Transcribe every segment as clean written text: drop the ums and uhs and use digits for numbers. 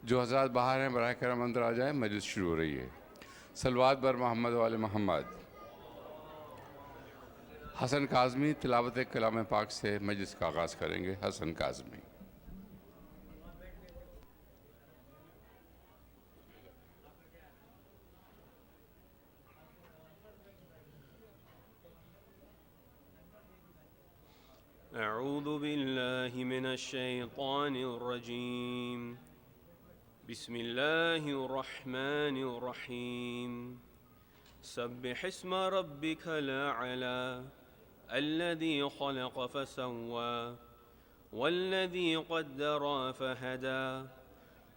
جو حضرات باہر ہیں براہ کرم اندر آ جائیں، مجلس شروع ہو رہی ہے۔ صلوات بر محمد وآل محمد۔ حسن کاظمی تلاوت کلام پاک سے مجلس کا آغاز کریں گے۔ حسن کاظمی۔ اعوذ باللہ من الشیطان الرجیم، بسم اللہ الرحمن الرحیم، سبح اسم ربک الاعلی الذی خلق فسوى والذی قدر فہدى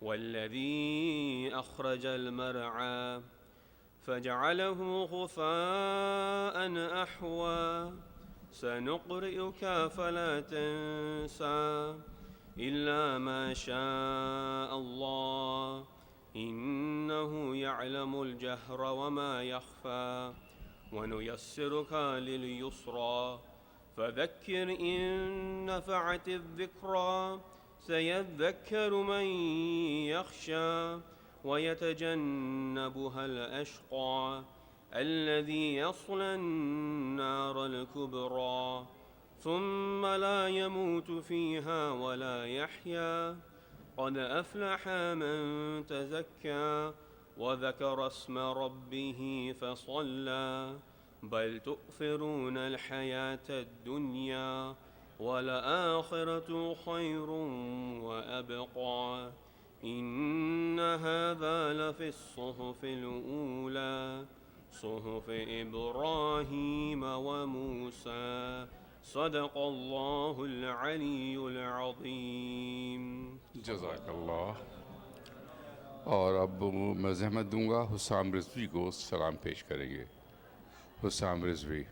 والذی اخرج المرعى فجعله غثاء احوى سنقرئك فلا تنسى إلا ما شاء الله إنه يعلم الجهر وما يخفى ونيسرك لليسرى فذكر إن نفعت الذكرى سيذكر من يخشى ويتجنبها الأشقى الذي يصلى النار الكبرى ثم لا يموت فيها ولا يحيا قد أفلح من تزكى وذكر اسم ربه فصلى بل تؤثرون الحياة الدنيا والآخرة خير وأبقى إن هذا لفي الصحف الأولى صحف إبراهيم وموسى صدق الله العلي العظيم۔ جزاک اللہ۔ اور اب میں زحمت دوں گا حسام رضوی کو سلام پیش کریں گے۔ حسام رضوی۔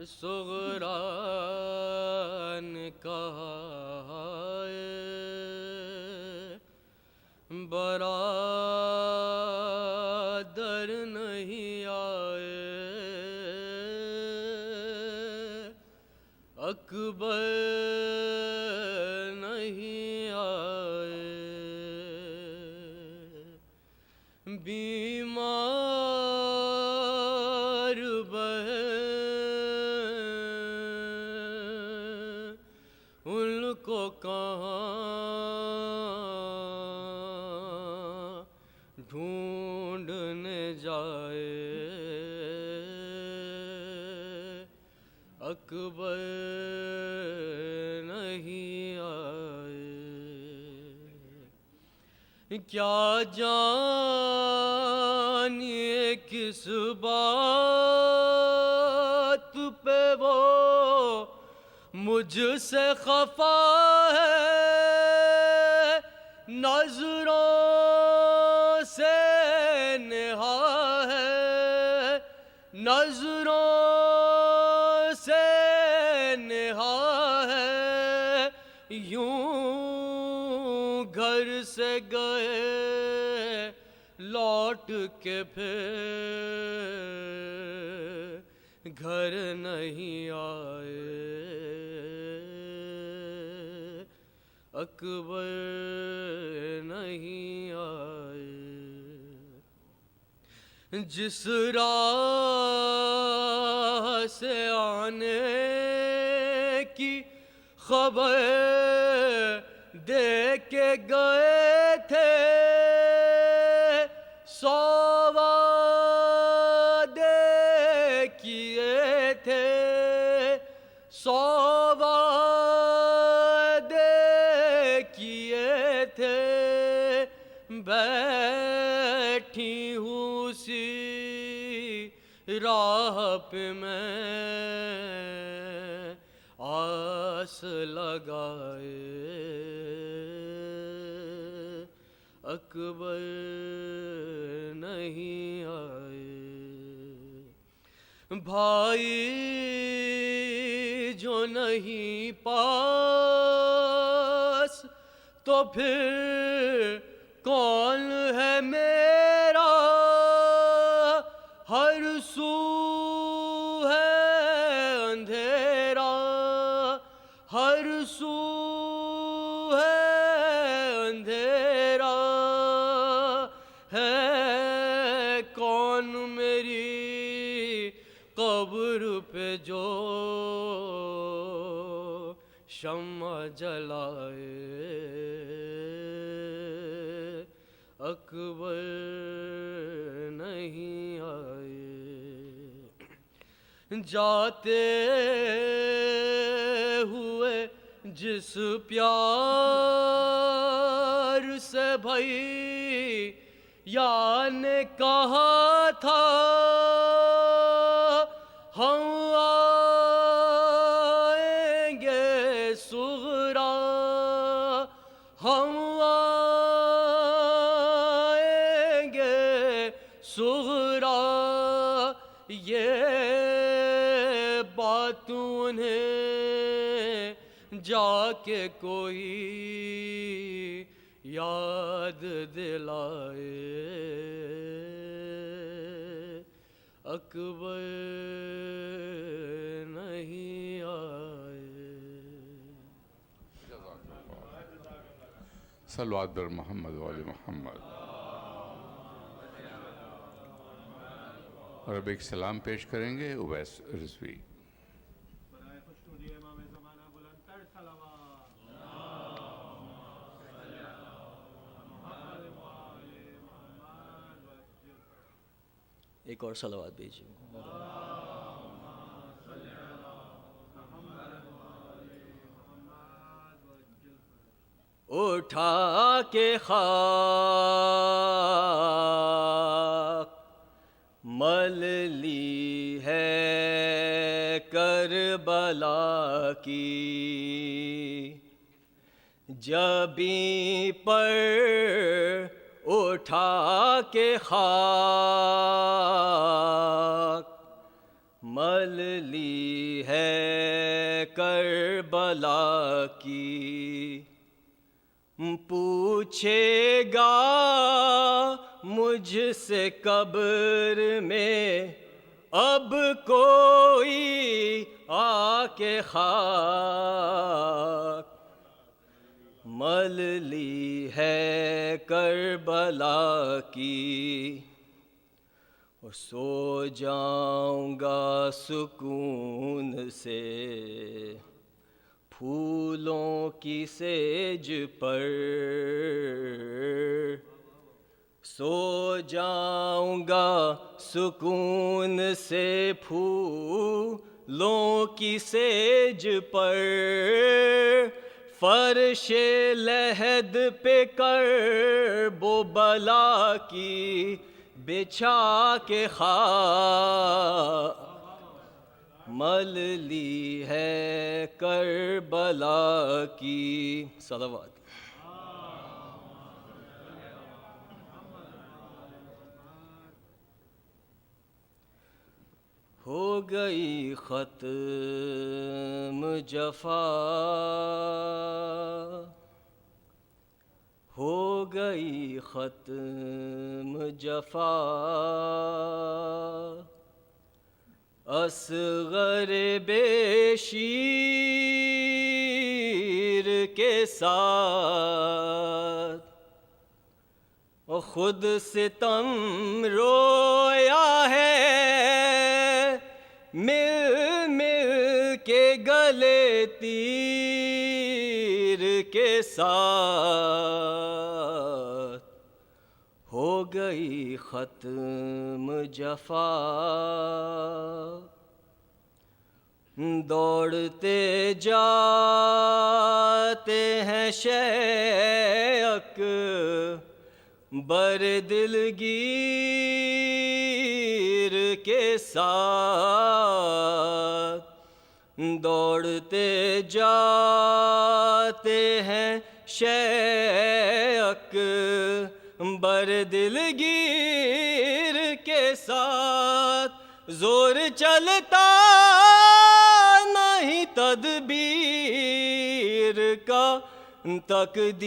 صغرا نے کہا برادر نہیں آئے، اکبر نہیں آئے، بیمار بہن ان کو کہاں ڈھونڈنے جائے، اکبر نہیں آئے، کیا جانیے کس بات پہ وہ مجھ سے خفا ہے، نظروں سے نہا ہے، نظروں سے نہا ہے، یوں گھر سے گئے لوٹ کے پھر گھر نہیں آئے، اکبر نہیں آئے، جس راہ سے آنے کی خبر دے کے گئے تھے، 100 وعدے کیے تھے، 100 وعدے کیے تھے، بیٹھی ہوں سی راہ پہ میں آس لگائے، اکبر نہیں آئے، بھائی جو نہیں پاس تو پھر کون ہے میرا؟ ہر سو ہے اندھیرا، ہر سو ہے اندھیرا، ہے کون میری قبر پہ جو شمع جلائے؟ اکبر نہیں آئے، جاتے ہوئے جس پیار سے بھیا نے کہا تھا ہم آئیں گے صغرا، ہم آئیں گے صغرا، یہ بات انہیں جا کے کوئی یاد دلائے، اکبر نہیں آئے۔ صلوات بر محمد و آل محمد۔ اور اب ایک سلام پیش کریں گے اویس رضوی۔ ایک اور صلوات بھیجیے۔ اٹھا کے خاک مل لی ہے کربلا کی، جبیں پر اٹھا کے خاک مل لی ہے کربلا کی، پوچھے گا مجھ سے قبر میں اب کوئی آ کے خاک مل لی ہے کربلا کی، اور سو جاؤں گا سکون سے پھولوں کی سیج پر، سو جاؤں گا سکون سے پھولوں کی سیج پر، فرش لحد پہ کرب و بلا کی بچھا کے خاک مل لی ہے کربلا کی۔ صلوات۔ ہو گئی ختم جفا، ہو گئی ختم جفا، اصغر بے شیر کے ساتھ خود ستم رویا ہے، مل مل کے گلے تیر کے ساتھ، ہو گئی ختم جفا، دوڑتے جاتے ہیں شیخ بر دلگیر کے ساتھ، دوڑتے جاتے ہیں شیخ بر دلگیر کے ساتھ، زور چلتا نہیں تدبیر کا تقدیر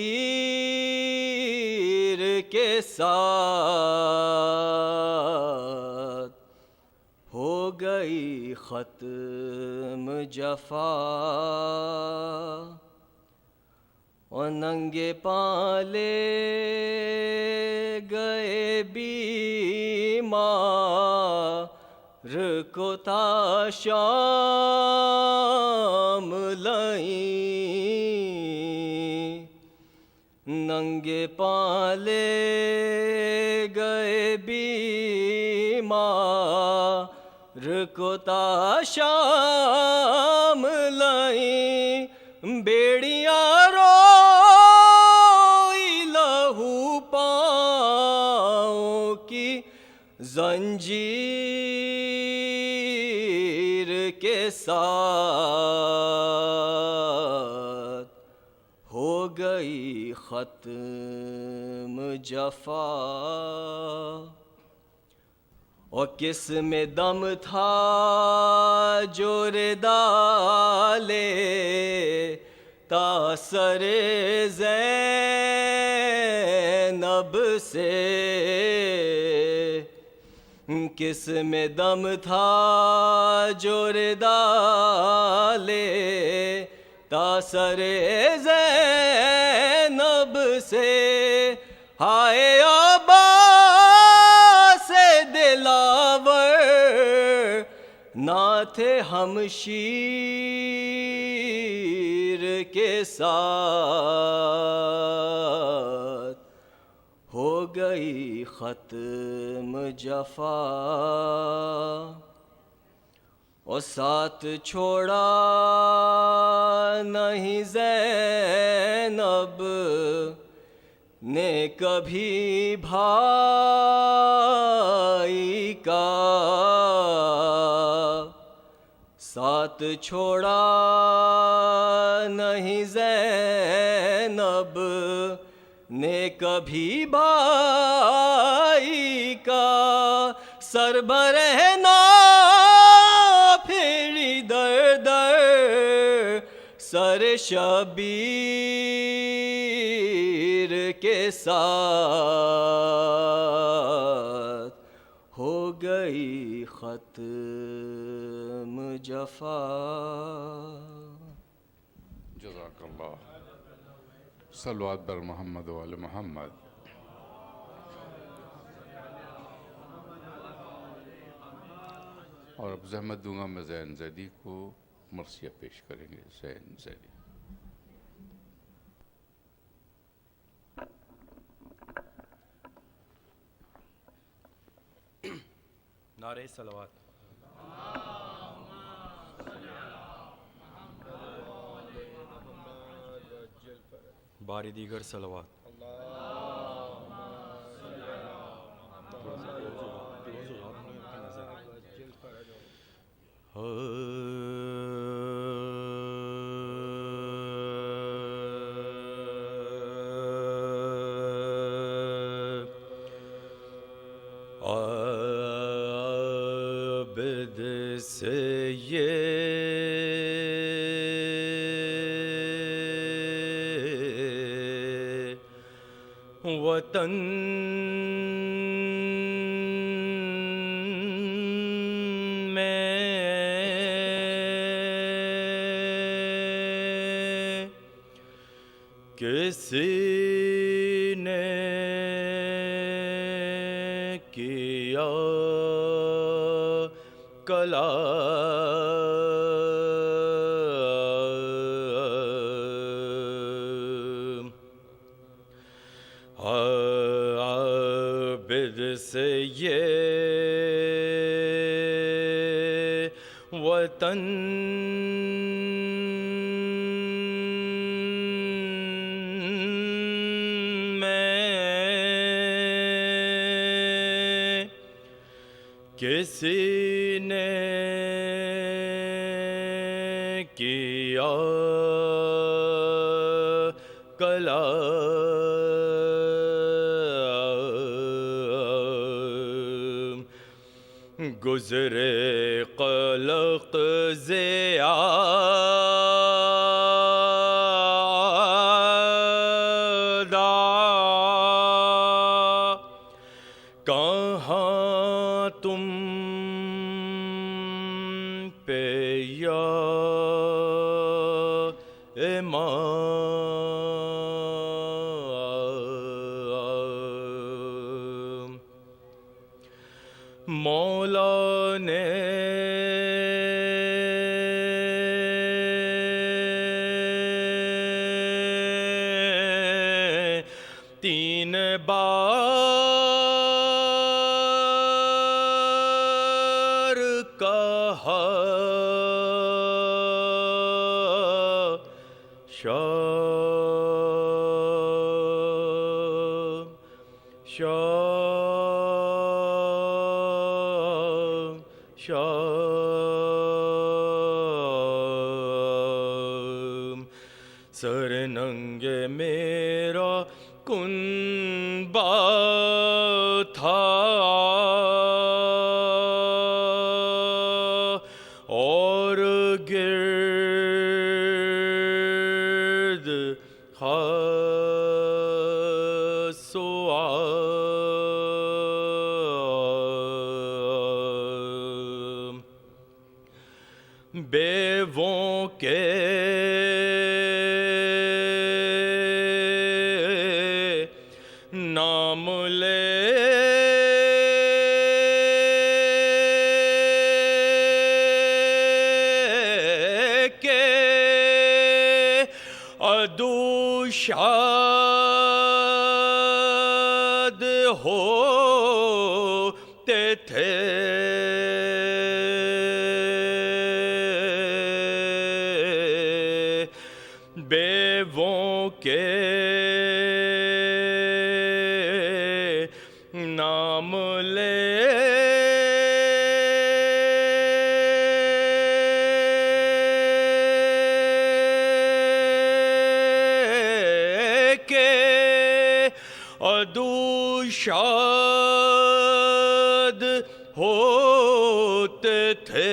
کے ساتھ ہو گئی ختم جفا، اور ننگے پالے گئے بیمار کو تا شام لائیں، ننگے پالے گئے بیمار کو تا شام لائیں، بیڑیاں روئی لہو پاؤں کی زنجیر کے ساتھ ہو گئی ختم جفا، اور کس میں دم تھا جو ردالے تاثر زینب سے، کس میں دم تھا جو ردالے تاثر زینب سے، ہائے نہ تھے ہم شیر کے ساتھ ہو گئی ختم جفا، اور ساتھ چھوڑا نہیں زینب نے کبھی بھائی کا، ساتھ چھوڑا نہیں زینب نے کبھی بھائی کا، سر برہنا پھری در در سر شبیر کے ساتھ ہو گئی ختم جفا۔ جزاک اللہ۔ صلوات بر محمد و آل محمد۔ اور اب زحمت دوں گا میں زین زیدی کو مرثیہ پیش کریں گے۔ زین زیدی۔ نعرہ صلوات۔ باری دیگر صلوات۔ عابد سے یہ وطن میں کسی نے کیا کلام، عابد سے یہ وطن میں کسی نے کیا کلام، گزرے قلق ضیاء نے تین بار کہا شام سر ننگ میرا کنبا تھا اور گرد بیووں کے نام لے کے عدو شاد ہوتے تھے بیووں کے نام لے کے عدو شاد ہوتے تھے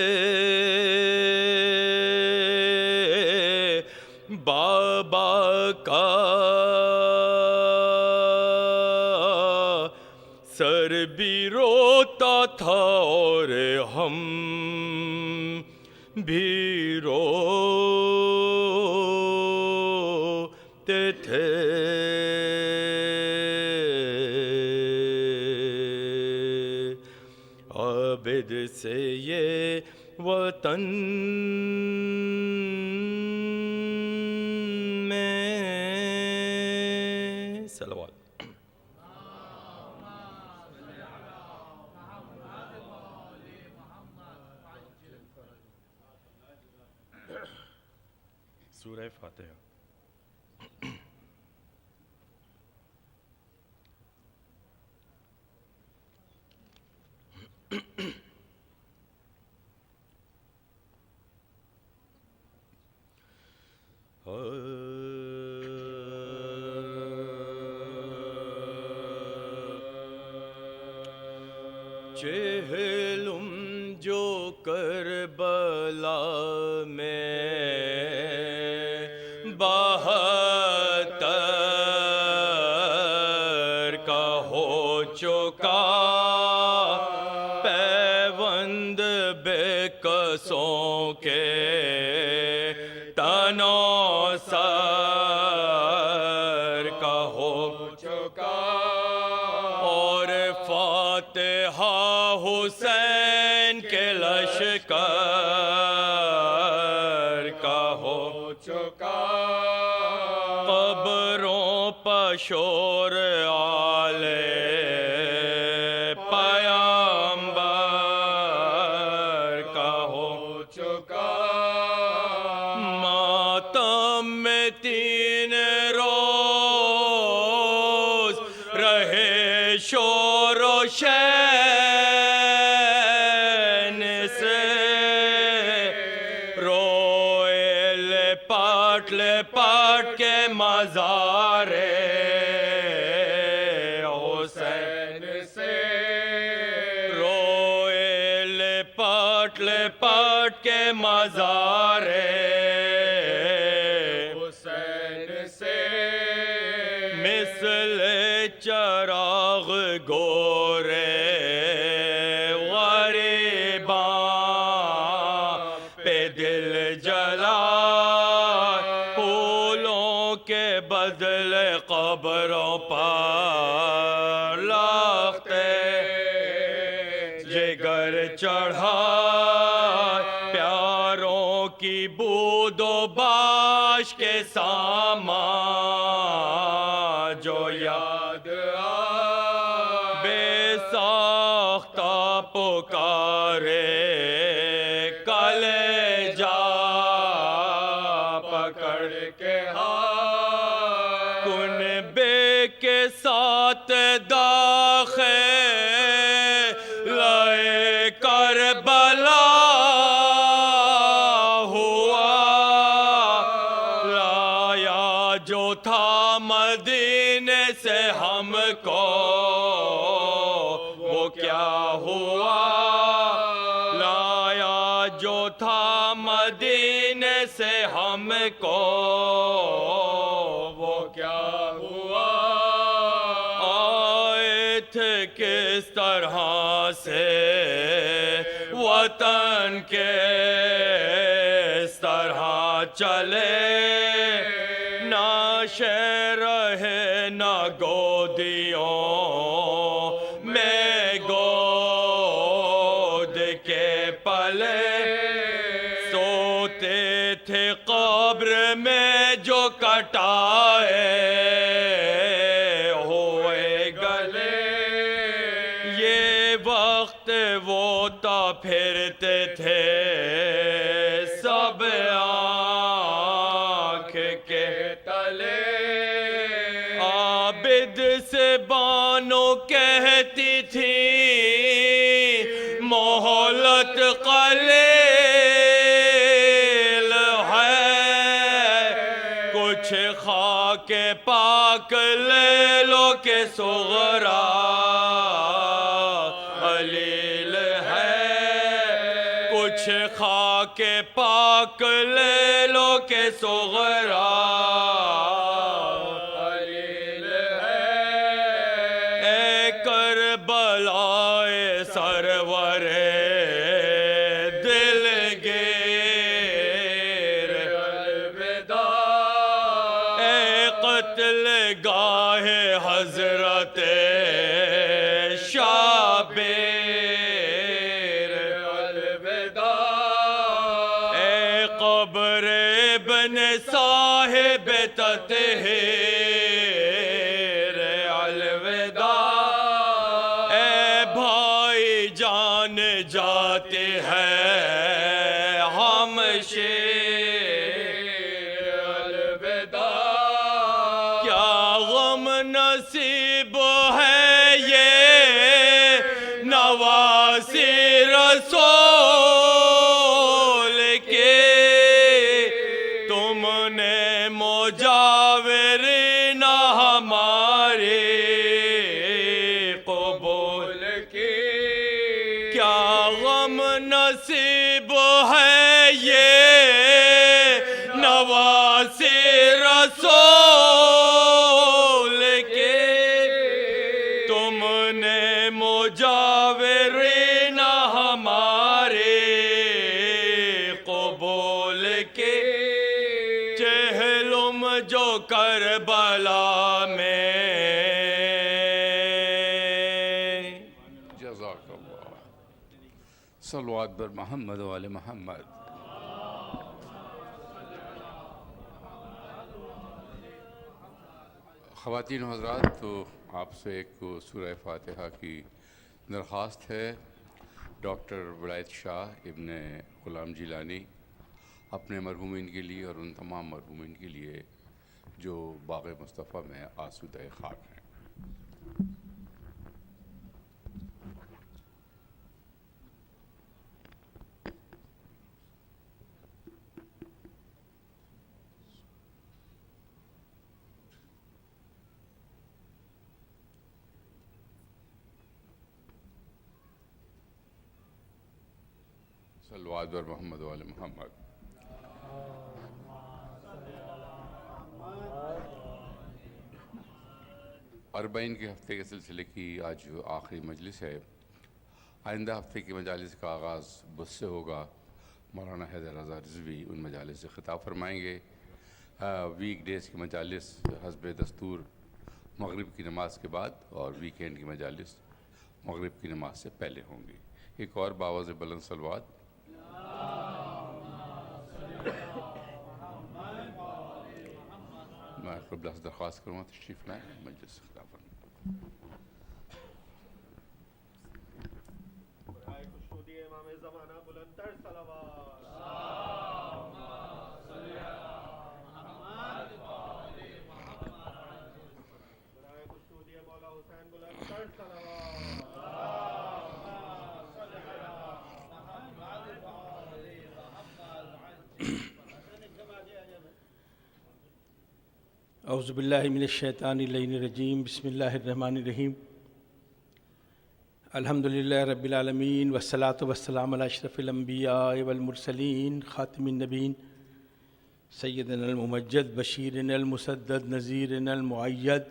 بابا کا سر بھی روتا تھا اور ہم بھی روتے تھے عابد سے یہ وطن صلوات سورہ فاتحہ چہلم جو کربلا میں 72 کا ہو چکا پیوند بے کسوں کے تنو سر کا ہو چکا اور فاتحہ حسین کے لشکر کا ہو چکا قبروں پر شور آل پیامبر کا ہو چکا ماتم میں 3 روز رہے شور و شین سے روئے لپاٹ کے مزار حسین سے روئے لپاٹ کے مزار حسین سے مثل چراغ گورے غریباں پہ دل جلا پھولوں کے بدلے قبروں پر لختے جگر چڑھا باش کے سامان جو یاد بے ساختہ پکارے کلے جا پکڑ کے کن بے کے ساتھ داخل لائے کربلا ہوا لایا جو تھا مدینے سے ہم کو وہ کیا ہوا لایا جو تھا مدینے سے ہم کو وہ کیا ہوا آئے تھے کس طرح سے وطن کے اس طرح چلے نہ شہر ہے نہ گودیوں میں گود کے پلے سوتے تھے قبر میں جو کٹائے ہوئے گلے یہ وقت وہ تا پھرتے تھے سب آنکھ کے تلے عابد سے بانو کہتی تھی مہلت قلیل ہے کچھ خاک پاک لے لو کہ صغرا علیل ہے کچھ خاک پاک لے لو کہ صغرا علیل ہے اے کربلائے سرور دلگیر الوداع اے قتل گاہ حضرت شابیر الوداع اے قبر ابن صاحب تطہیر الوداع اے بھائی جان جاتے ہیں ہم شیر الوداع کیا غم نصیب ہے یہ نواسی رسول کے تم نے مجاورین ہماری قبول کی کیا غم نصیب ہے یہ نواسی رسول کے تم نے مجاورین ہمارے قبول کے چہلم جو کربلا میں جزاک اللہ صلوات بر محمد و آل محمد خواتین و حضرات تو آپ سے ایک سورہ فاتحہ کی درخواست ہے ڈاکٹر ولایت شاہ ابن غلام جیلانی اپنے مرحومین کے لیے اور ان تمام مرحومین کے لیے جو باغ مصطفیٰ میں آسودہ خاک ہیں صلوات بر محمد و آل محمد اربعین کے ہفتے کے سلسلے کی آج آخری مجلس ہے آئندہ ہفتے کی مجالس کا آغاز بس سے ہوگا مولانا حیدر رضا رضوی ان مجالس سے خطاب فرمائیں گے ویک ڈیز کی مجالس حسب دستور مغرب کی نماز کے بعد اور ویکینڈ کی مجالس مغرب کی نماز سے پہلے ہوں گی ایک اور باواز بلند صلوات میں قبلہ سے درخواست کروں گا تشریف لائیں مجلس سے خطاب فرمائیں۔ برائے خوشنودی امام زمانہ بلند تر صلوات۔ برائے خوشنودی مولا حسین بلند تر صلوات۔ اعوذ باللہ من الشیطان اللعین الرجیم، بسم اللہ الرحمن الرحیم۔ الحمدللہ رب العالمین والصلاة والسلام علی اشرف الانبیاء والمرسلین خاتم النبیین سیدنا الممجد بشیرنا المسدد نذیرنا المؤید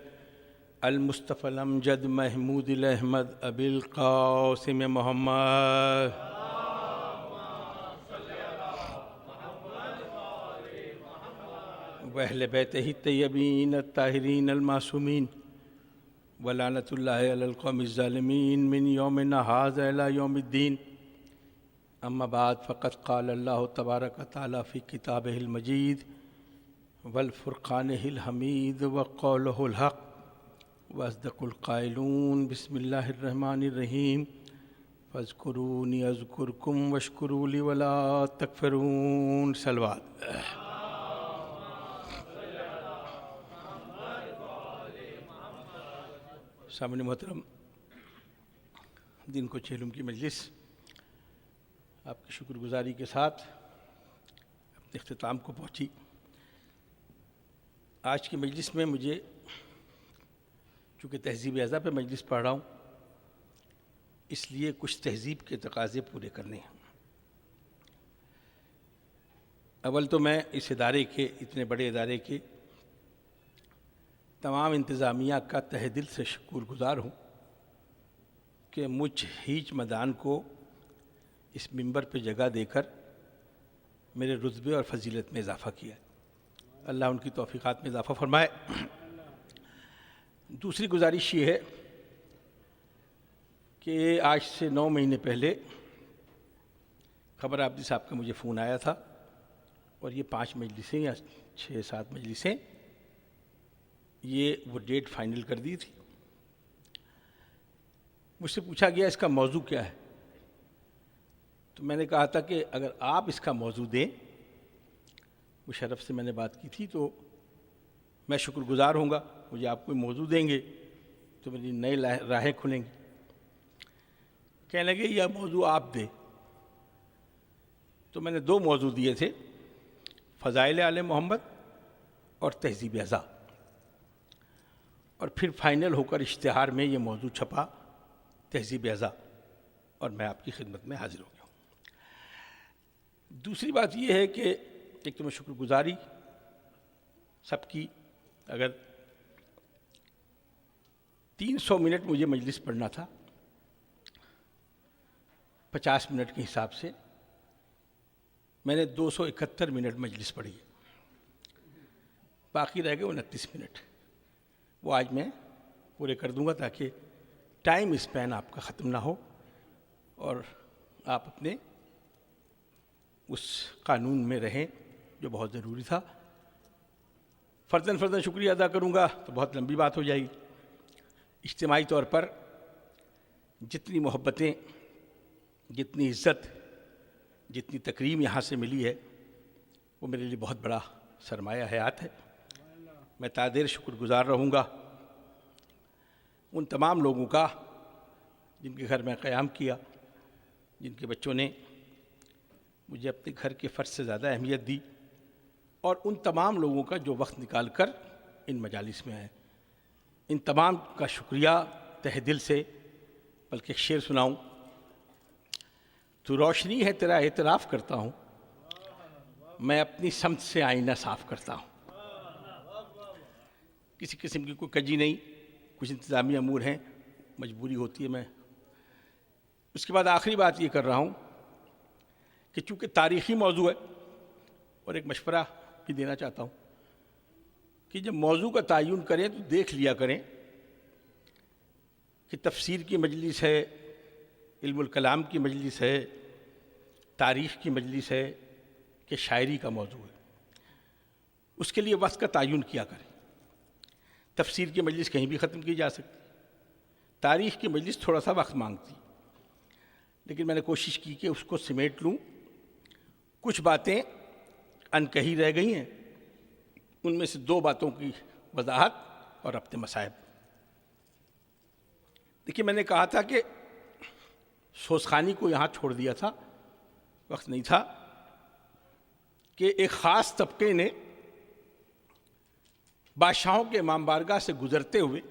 المصطفى الامجد محمود الاحمد ابی القاسم محمد وأہل بیتہ الطیبین الطاہرین المعصومین ولعنۃ اللہ علی القوم الظالمین من یومنا ھذا الی یوم الدین۔ اما بعد فقد قال اللہ تبارک وتعالی فی کتابہ المجید والفرقانہ الحمید وقولہ الحق واصدق القائلون۔ بسم اللہ الرحمن الرحیم۔ فاذکرونی اذکرکم واشکروا لی ولا تکفرون۔ صلوات۔ سامنے محترم، دن کو چہلم کی مجلس آپ کی شکر گزاری کے ساتھ اپنے اختتام کو پہنچی۔ آج کی مجلس میں مجھے چونکہ تہذیب اعضاء پہ مجلس پڑھ رہا ہوں، اس لیے کچھ تہذیب کے تقاضے پورے کرنے ہیں۔ اول تو میں اس ادارے کے، اتنے بڑے ادارے کے تمام انتظامیہ کا تہ دل سے شکر گزار ہوں کہ مجھ ہیچ مدان کو اس منبر پہ جگہ دے کر میرے رتبے اور فضیلت میں اضافہ کیا ہے۔ اللہ ان کی توفیقات میں اضافہ فرمائے۔ دوسری گزارش یہ ہے کہ آج سے 9 مہینے پہلے خبر عابدی صاحب کا مجھے فون آیا تھا، اور یہ 5 مجلسیں یا 6-7 مجلسیں یہ وہ ڈیٹ فائنل کر دی تھی۔ مجھ سے پوچھا گیا اس کا موضوع کیا ہے، تو میں نے کہا تھا کہ اگر آپ اس کا موضوع دیں، مشرف سے میں نے بات کی تھی، تو میں شکر گزار ہوں گا۔ مجھے آپ کوئی موضوع دیں گے تو میری نئی راہیں کھلیں گی۔ کہنے لگے یہ موضوع آپ دیں، تو میں نے 2 موضوع دیے تھے، فضائل آل محمد اور تہذیب اعضاء، اور پھر فائنل ہو کر اشتہار میں یہ موضوع چھپا، تہذیب اعضاء، اور میں آپ کی خدمت میں حاضر ہو گیا ہوں۔ دوسری بات یہ ہے کہ ایک تو میں شکر گزاری سب کی، اگر 300 منٹ مجھے مجلس پڑھنا تھا، 50 منٹ کے حساب سے میں نے 271 منٹ مجلس پڑھی ہے، باقی رہ گئے 29 منٹ، وہ آج میں پورے کر دوں گا تاکہ ٹائم اسپین آپ کا ختم نہ ہو اور آپ اپنے اس قانون میں رہیں جو بہت ضروری تھا۔ فرداً شکریہ ادا کروں گا تو بہت لمبی بات ہو جائے گی۔ اجتماعی طور پر جتنی محبتیں، جتنی عزت، جتنی تکریم یہاں سے ملی ہے، وہ میرے لیے بہت بڑا سرمایہ حیات ہے۔ میں تا دیر شکر گزار رہوں گا ان تمام لوگوں کا جن کے گھر میں قیام کیا، جن کے بچوں نے مجھے اپنے گھر کے فرض سے زیادہ اہمیت دی، اور ان تمام لوگوں کا جو وقت نکال کر ان مجالس میں آئے۔ ان تمام کا شکریہ تہ دل سے۔ بلکہ ایک شعر سناؤں، تو روشنی ہے تیرا اعتراف کرتا ہوں، میں اپنی سمت سے آئینہ صاف کرتا ہوں۔ کسی قسم کی کوئی کجی نہیں، کچھ انتظامی امور ہیں، مجبوری ہوتی ہے۔ میں اس کے بعد آخری بات یہ کر رہا ہوں کہ چونکہ تاریخی موضوع ہے، اور ایک مشورہ بھی دینا چاہتا ہوں کہ جب موضوع کا تعین کریں تو دیکھ لیا کریں کہ تفسیر کی مجلس ہے، علم الکلام کی مجلس ہے، تاریخ کی مجلس ہے، کہ شاعری کا موضوع ہے۔ اس کے لیے وقت کا تعین کیا کریں۔ تفسیر کی مجلس کہیں بھی ختم کی جا سکتی، تاریخ کی مجلس تھوڑا سا وقت مانگتی، لیکن میں نے کوشش کی کہ اس کو سمیٹ لوں۔ کچھ باتیں انکہی رہ گئی ہیں، ان میں سے 2 باتوں کی وضاحت اور اپنے مصائب۔ دیکھیے، میں نے کہا تھا کہ سوزخانی کو یہاں چھوڑ دیا تھا، وقت نہیں تھا، کہ ایک خاص طبقے نے بادشاہوں کے امام بارگاہ سے گزرتے ہوئے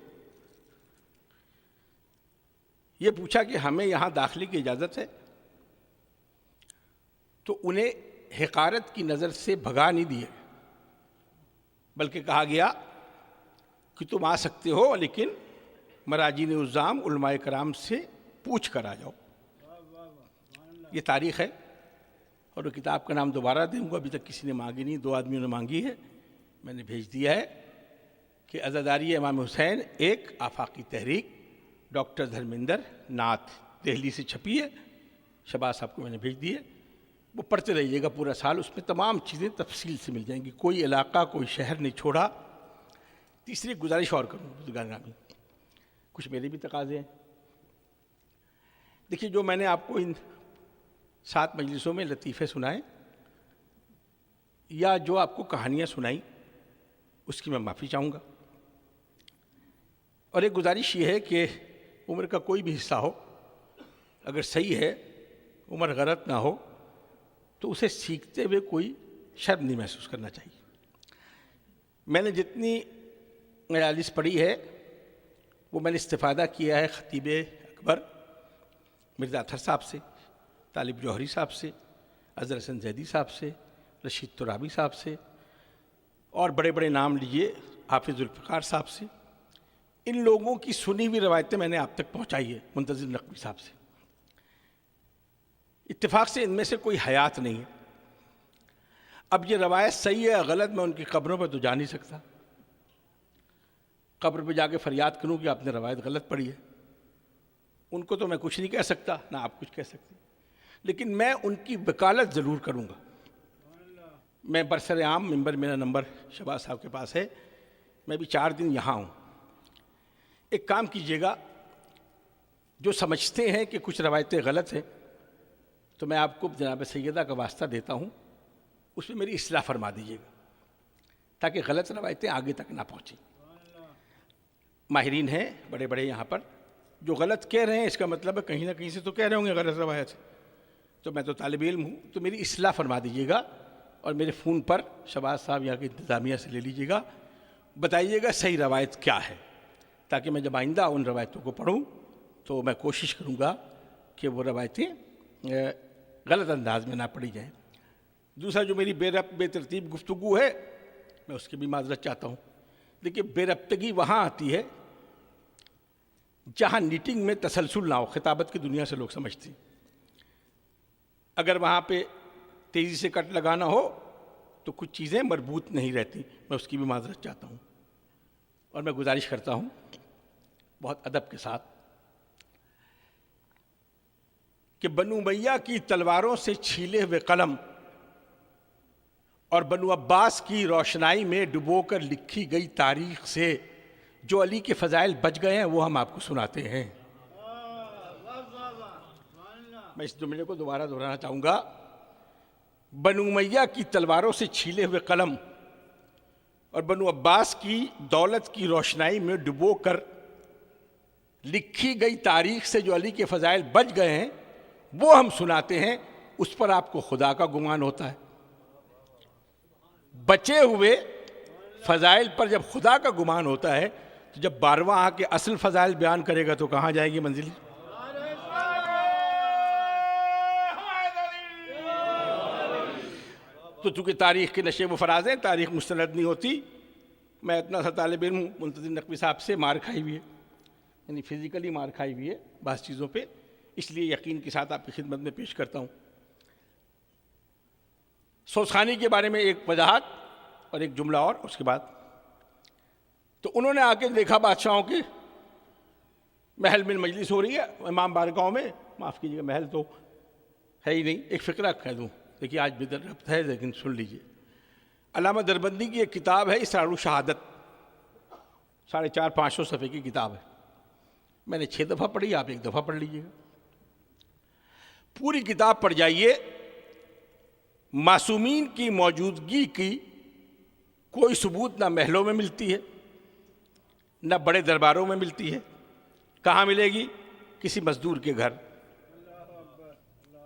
یہ پوچھا کہ ہمیں یہاں داخلے کی اجازت ہے، تو انہیں حقارت کی نظر سے بھگا نہیں دیا، بلکہ کہا گیا کہ تم آ سکتے ہو، لیکن مراجین الزام علماء کرام سے پوچھ کر آ جاؤ۔ یہ تاریخ ہے، اور وہ کتاب کا نام دوبارہ دوں گا، ابھی تک کسی نے مانگی نہیں، 2 آدمیوں نے مانگی ہے، میں نے بھیج دیا ہے، کہ عزاداری امام حسین ایک آفاقی تحریک، ڈاکٹر دھرمیندر ناتھ، دہلی سے چھپی ہے، شہباز صاحب کو میں نے بھیج دی ہے، وہ پڑھتے رہیے گا پورا سال، اس میں تمام چیزیں تفصیل سے مل جائیں گی، کوئی علاقہ کوئی شہر نہیں چھوڑا۔ تیسری گزارش اور کروں بزرگان گرامی، کچھ میرے بھی تقاضے ہیں۔ دیکھیے، جو میں نے آپ کو ان 7 مجلسوں میں لطیفے سنائے یا جو آپ کو کہانیاں سنائیں، اس کی میں معافی چاہوں گا، اور ایک گزارش یہ ہے کہ عمر کا کوئی بھی حصہ ہو، اگر صحیح ہے، عمر غلط نہ ہو، تو اسے سیکھتے ہوئے کوئی شرم نہیں محسوس کرنا چاہیے۔ میں نے جتنی مجالس پڑھی ہے وہ میں نے استفادہ کیا ہے خطیب اکبر مرزا اطہر صاحب سے، طالب جوہری صاحب سے، اظہر حسن زیدی صاحب سے، رشید ترابی صاحب سے، اور بڑے بڑے نام لیجئے، حافظ ذوالفقار صاحب سے۔ ان لوگوں کی سنی ہوئی روایتیں میں نے آپ تک پہنچائی ہے، منتظر نقوی صاحب سے۔ اتفاق سے ان میں سے کوئی حیات نہیں ہے۔ اب یہ روایت صحیح ہے یا غلط، میں ان کی قبروں پہ تو جا نہیں سکتا، قبر پہ جا کے فریاد کروں کہ آپ نے روایت غلط پڑھی ہے، ان کو تو میں کچھ نہیں کہہ سکتا، نہ آپ کچھ کہہ سکتے، لیکن میں ان کی وکالت ضرور کروں گا۔ میں برسر عام ممبر، میرا نمبر شہباز صاحب کے پاس ہے، میں بھی 4 دن یہاں ہوں۔ ایک کام کیجئے گا، جو سمجھتے ہیں کہ کچھ روایتیں غلط ہیں، تو میں آپ کو جناب سیدہ کا واسطہ دیتا ہوں، اس میں میری اصلاح فرما دیجیے گا، تاکہ غلط روایتیں آگے تک نہ پہنچیں۔ ماہرین ہیں بڑے بڑے یہاں پر، جو غلط کہہ رہے ہیں، اس کا مطلب ہے کہیں نہ کہیں سے تو کہہ رہے ہوں گے غلط روایت، تو میں تو طالب علم ہوں، تو میری اصلاح فرما دیجیے گا، اور میرے فون پر شہباز صاحب یہاں کی انتظامیہ سے لے لیجیے گا، بتائیے گا صحیح روایت کیا ہے، تاکہ میں جب آئندہ ان روایتوں کو پڑھوں تو میں کوشش کروں گا کہ وہ روایتیں غلط انداز میں نہ پڑھی جائیں۔ دوسرا، جو میری بے ربط بے ترتیب گفتگو ہے، میں اس کی بھی معذرت چاہتا ہوں۔ دیکھیے، بے ربطگی وہاں آتی ہے جہاں نیٹنگ میں تسلسل نہ ہو، خطابت کی دنیا سے لوگ سمجھتے ہیں۔ اگر وہاں پہ تیزی سے کٹ لگانا ہو تو کچھ چیزیں مربوط نہیں رہتی، میں اس کی بھی معذرت چاہتا ہوں، اور میں گزارش کرتا ہوں بہت ادب کے ساتھ کہ بنو امیہ کی تلواروں سے چھیلے ہوئے قلم اور بنو عباس کی روشنائی میں ڈبو کر لکھی گئی تاریخ سے جو علی کے فضائل بچ گئے ہیں، وہ ہم آپ کو سناتے ہیں۔ میں اس جملے کو دوبارہ دہرانا چاہوں گا، بنو امیہ کی تلواروں سے چھیلے ہوئے قلم اور بنو عباس کی دولت کی روشنائی میں ڈبو کر لکھی گئی تاریخ سے جو علی کے فضائل بچ گئے ہیں، وہ ہم سناتے ہیں۔ اس پر آپ کو خدا کا گمان ہوتا ہے؟ بچے ہوئے فضائل پر جب خدا کا گمان ہوتا ہے، تو جب 12واں آ کے اصل فضائل بیان کرے گا تو کہاں جائے گی منزل؟ تو چونکہ تاریخ کے نشے و فراز ہیں، تاریخ مستند نہیں ہوتی۔ میں اتنا سا طالب علم ہوں، منتظر نقوی صاحب سے مار کھائی ہوئی ہے، یعنی فزیکلی مار کھائی ہوئی ہے بعض چیزوں پہ، اس لیے یقین کے ساتھ آپ کی خدمت میں پیش کرتا ہوں۔ سوزخانی کے بارے میں ایک وضاحت اور ایک جملہ اور، اس کے بعد تو انہوں نے آ کے دیکھا بادشاہوں کے محل میں مجلس ہو رہی ہے امام بارگاہوں میں، معاف کیجیے گا محل تو ہے ہی نہیں، ایک فقرہ کہہ دوں، دیکھیے آج بھی ربط ہے لیکن سن لیجیے۔ علامہ دربندی کی ایک کتاب ہے اسرار الشہادت، 450-500 صفحے کی کتاب ہے. میں نے 6 دفعہ پڑھی, آپ 1 دفعہ پڑھ لیجیے گا. پوری کتاب پڑھ جائیے. معصومین کی موجودگی کی کوئی ثبوت نہ محلوں میں ملتی ہے, نہ بڑے درباروں میں ملتی ہے. کہاں ملے گی؟ کسی مزدور کے گھر,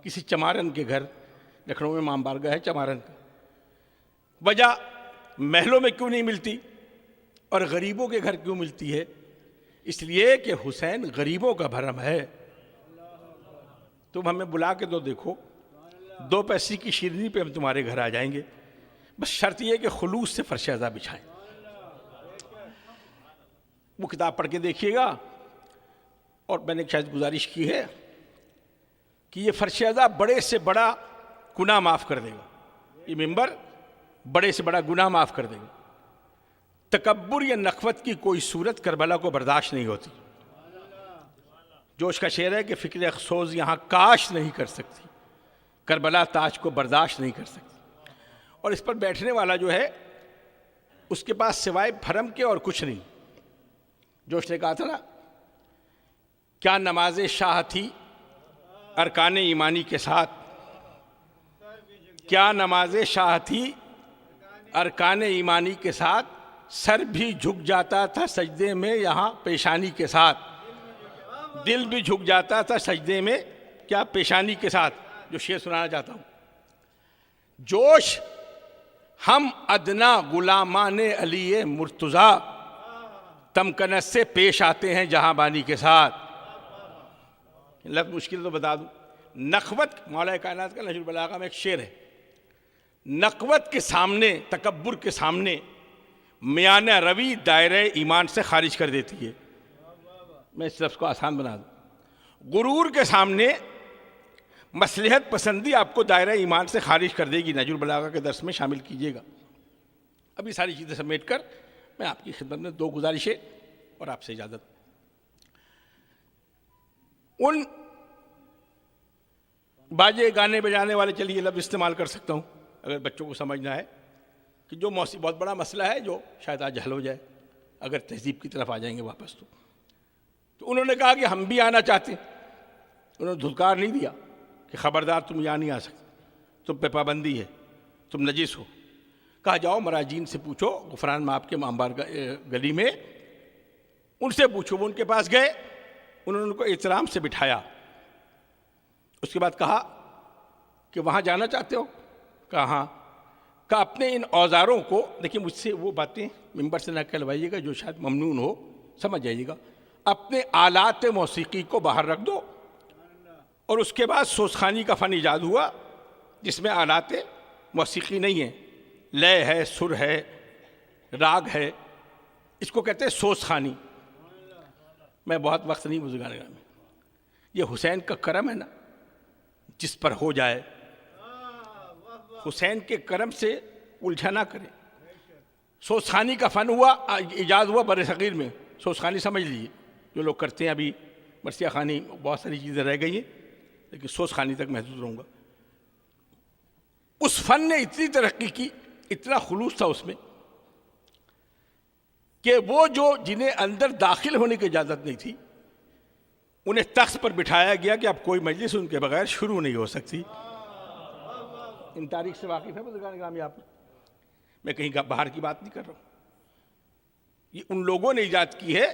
کسی چمارن کے گھر. لکھنؤ میں امام بارگاہ ہے چمارن کا. وجہ محلوں میں کیوں نہیں ملتی اور غریبوں کے گھر کیوں ملتی ہے؟ اس لیے کہ حسین غریبوں کا بھرم ہے. تم ہمیں بلا کے تو دیکھو, 2 پیسے کی شیرنی پہ ہم تمہارے گھر آ جائیں گے, بس شرط یہ کہ خلوص سے فرش ازا بچھائیں. وہ کتاب پڑھ کے دیکھیے گا. اور میں نے شاید گزارش کی ہے کہ یہ فرش ازا بڑے سے بڑا گناہ معاف کر دے گا. یہ منبر بڑے سے بڑا گناہ معاف کر دے گا. تکبر یا نخوت کی کوئی صورت کربلا کو برداشت نہیں ہوتی. جوش کا شعر ہے کہ فکر افسوس یہاں کاش نہیں کر سکتی, کربلا تاج کو برداشت نہیں کر سکتی. اور اس پر بیٹھنے والا جو ہے اس کے پاس سوائے بھرم کے اور کچھ نہیں. جوش نے کہا تھا نا, کیا نماز شاہ تھی ارکان ایمانی کے ساتھ, کیا نماز شاہ تھی ارکان ایمانی کے ساتھ, سر بھی جھک جاتا تھا سجدے میں یہاں پیشانی کے ساتھ, دل بھی جھک جاتا تھا سجدے میں کیا پیشانی کے ساتھ. جو شعر سنانا چاہتا ہوں, جوش ہم ادنا غلامان علی مرتضیٰ تمکنت سے پیش آتے ہیں جہاں بانی کے ساتھ. لفظ مشکل تو بتا دوں. نخوت, مولا کائنات کا نہج البلاغہ میں ایک شعر ہے, نخوت کے سامنے, تکبر کے سامنے میانہ روی دائرہ ایمان سے خارج کر دیتی ہے. میں اس لفظ کو آسان بنا دوں. غرور کے سامنے مصلحت پسندی آپ کو دائرہ ایمان سے خارج کر دے گی. نہج البلاغہ کے درس میں شامل کیجیے گا. ابھی ساری چیزیں سمیٹ کر میں آپ کی خدمت میں 2 گزارشیں اور آپ سے اجازت. ان باجے گانے بجانے والے, چلیے لفظ استعمال کر سکتا ہوں اگر بچوں کو سمجھنا ہے, کہ جو بہت بڑا مسئلہ ہے جو شاید آج حل ہو جائے اگر تہذیب کی طرف آ جائیں گے واپس. تو انہوں نے کہا کہ ہم بھی آنا چاہتے ہیں. انہوں نے دھلکار نہیں دیا کہ خبردار تم یہاں نہیں آ سکتے, تم پہ پابندی ہے, تم نجس ہو. کہا جاؤ مراجین سے پوچھو غفران میں آپ کے امام گلی میں, ان سے پوچھو. وہ ان کے پاس گئے, انہوں نے ان کو احترام سے بٹھایا. اس کے بعد کہا کہ وہاں جانا چاہتے ہو؟ کہا ہاں. کہا اپنے ان اوزاروں کو, دیکھیں مجھ سے وہ باتیں ممبر سے نہ کہلوائیے گا جو شاید ممنون ہو, سمجھ جائیے گا. اپنے آلات موسیقی کو باہر رکھ دو. اور اس کے بعد سوزخانی کا فن ایجاد ہوا جس میں آلات موسیقی نہیں ہیں, لے ہے, سر ہے, راگ ہے. اس کو کہتے ہیں سوزخانی. میں بہت وقت نہیں گزارنے گا. یہ حسین کا کرم ہے نا جس پر ہو جائے. حسین کے کرم سے الجھا نہ کریں. سوزخانی کا فن ہوا, ایجاد ہوا بر صغیر میں. سوزخانی سمجھ لیجیے, جو لوگ کرتے ہیں. ابھی مرثیہ خوانی بہت ساری چیزیں رہ گئی ہیں, لیکن سوزخانی تک محدود رہوں گا. اس فن نے اتنی ترقی کی, اتنا خلوص تھا اس میں, کہ وہ جو جنہیں اندر داخل ہونے کی اجازت نہیں تھی انہیں تخت پر بٹھایا گیا کہ اب کوئی مجلس ان کے بغیر شروع نہیں ہو سکتی. ان تاریخ سے واقف ہے بزرگان گرامی آپ. میں کہیں باہر کی بات نہیں کر رہا ہوں. یہ ان لوگوں نے ایجاد کی ہے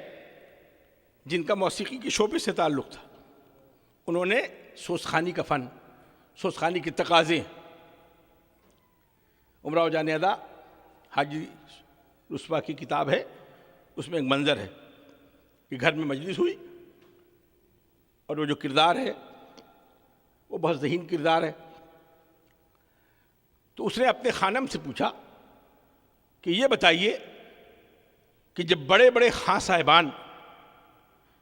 جن کا موسیقی کے شعبے سے تعلق تھا. انہوں نے سوزخانی کا فن, سوزخانی کے تقاضے. امراؤ جان ادا حاجی رسوا کی کتاب ہے, اس میں ایک منظر ہے کہ گھر میں مجلس ہوئی اور وہ جو کردار ہے وہ بہت ذہین کردار ہے. تو اس نے اپنے خانم سے پوچھا کہ یہ بتائیے کہ جب بڑے بڑے خاں صاحبان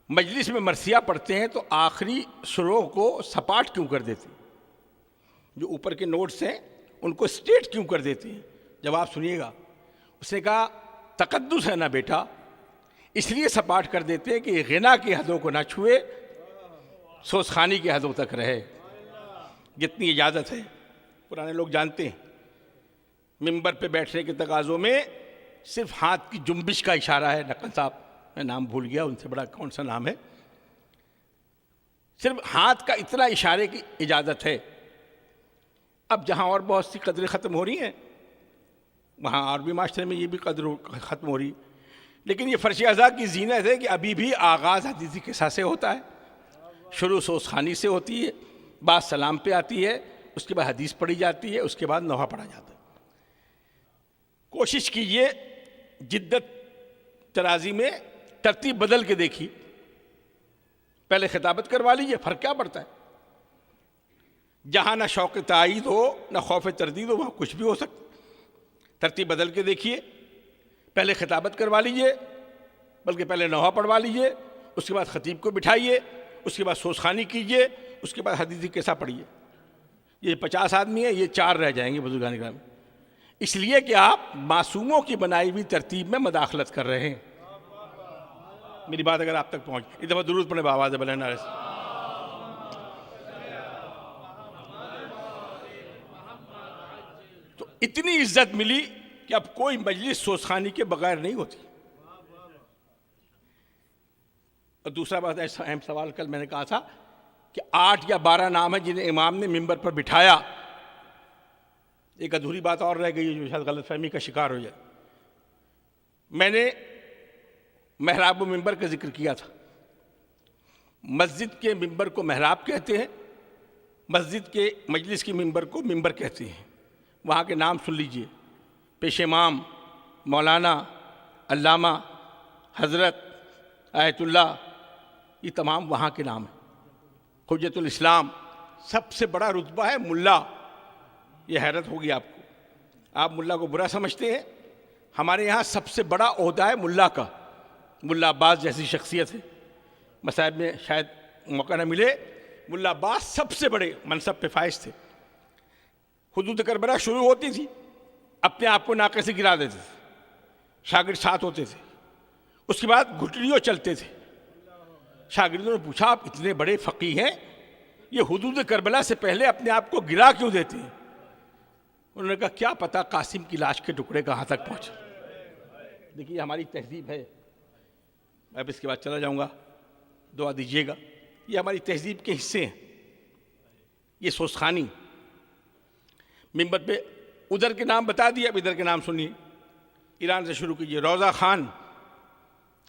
مجلس میں مرثیہ پڑھتے ہیں تو آخری سروں کو سپاٹ کیوں کر دیتے ہیں, جو اوپر کے نوٹس ہیں ان کو اسٹیٹ کیوں کر دیتے ہیں؟ جواب سنیے گا. اس نے کہا تقدس ہے نا بیٹا, اس لیے سپاٹ کر دیتے ہیں کہ غنا کی حدوں کو نہ چھوئے, سوزخانی کی حدوں تک رہے جتنی اجازت ہے. پرانے لوگ جانتے ہیں ممبر پہ بیٹھنے کے تقاضوں میں صرف ہاتھ کی جنبش کا اشارہ ہے. نقل صاحب میں نام بھول گیا ان سے بڑا کون سا نام ہے, صرف ہاتھ کا اتنا اشارے کی اجازت ہے. اب جہاں اور بہت سی قدریں ختم ہو رہی ہیں وہاں اور بھی معاشرے میں یہ بھی قدر ختم ہو رہی, لیکن یہ فرش ازا کی زینت ہے کہ ابھی بھی آغاز حدیثی قصہ سے ہوتا ہے, شروع سوز خوانی سے ہوتی ہے, بعد سلام پہ آتی ہے, اس کے بعد حدیث پڑھی جاتی ہے, اس کے بعد نوحہ پڑھا جاتا ہے. کوشش کیجئے جدت ترازی میں ترتیب بدل کے دیکھیے, پہلے خطابت کروا لیجئے, فرق کیا پڑتا ہے؟ جہاں نہ شوق تائید ہو نہ خوف تردید ہو وہاں کچھ بھی ہو سکتا. ترتیب بدل کے دیکھیے, پہلے خطابت کروا لیجئے, بلکہ پہلے نوحہ پڑھوا لیجئے, اس کے بعد خطیب کو بٹھائیے, اس کے بعد سوزخوانی کیجئے, اس کے بعد حدیثی قصہ پڑھیے. یہ 50 آدمی ہیں, یہ 4 رہ جائیں گے بزرگان کرام, اس لیے کہ آپ معصوموں کی بنائی ہوئی ترتیب میں مداخلت کر رہے ہیں. میری بات اگر آپ تک پہنچ, ایک دفعہ درود پڑھیں بآواز بلند نعرے سے. تو اتنی عزت ملی کہ اب کوئی مجلس سوزخوانی کے بغیر نہیں ہوتی. اور دوسرا بات ایسا اہم سوال کل میں نے کہا تھا کہ 8 یا 12 نام ہیں جنہیں امام نے ممبر پر بٹھایا. ایک ادھوری بات اور رہ گئی جو شاید غلط فہمی کا شکار ہو جائے. میں نے محراب و ممبر کا ذکر کیا تھا. مسجد کے ممبر کو محراب کہتے ہیں, مسجد کے مجلس کی ممبر کو ممبر کہتے ہیں. وہاں کے نام سن لیجئے, پیش امام, مولانا, علامہ, حضرت, آیت اللہ, یہ تمام وہاں کے نام ہیں. حجت الاسلام, سب سے بڑا رتبہ ہے ملا. یہ حیرت ہوگی آپ کو, آپ ملا کو برا سمجھتے ہیں, ہمارے یہاں سب سے بڑا عہدہ ہے ملا کا. ملا عباس جیسی شخصیت ہے, مصائب میں شاید موقع نہ ملے, ملا عباس سب سے بڑے منصب پہ فائز تھے. حدود کربلا شروع ہوتی تھی, اپنے آپ کو ناقے سے گرا دیتے تھے, شاگرد ساتھ ہوتے تھے, اس کے بعد گھٹنیوں چلتے تھے. شاگردوں نے پوچھا آپ اتنے بڑے فقیہ ہیں, یہ حدود کربلا سے پہلے اپنے آپ کو گرا کیوں دیتے ہیں؟ انہوں نے کہا کیا پتہ قاسم کی لاش کے ٹکڑے کہاں تک پہنچے. دیکھیے ہماری تہذیب ہے, میں اب اس کے بعد چلا جاؤں گا, دعا دیجیے گا. یہ ہماری تہذیب کے حصے ہیں. یہ سوزخوانی ممبر پہ ادھر کے نام بتا دیے, اب ادھر کے نام سنیے. ایران سے شروع کیجیے. روضہ خان,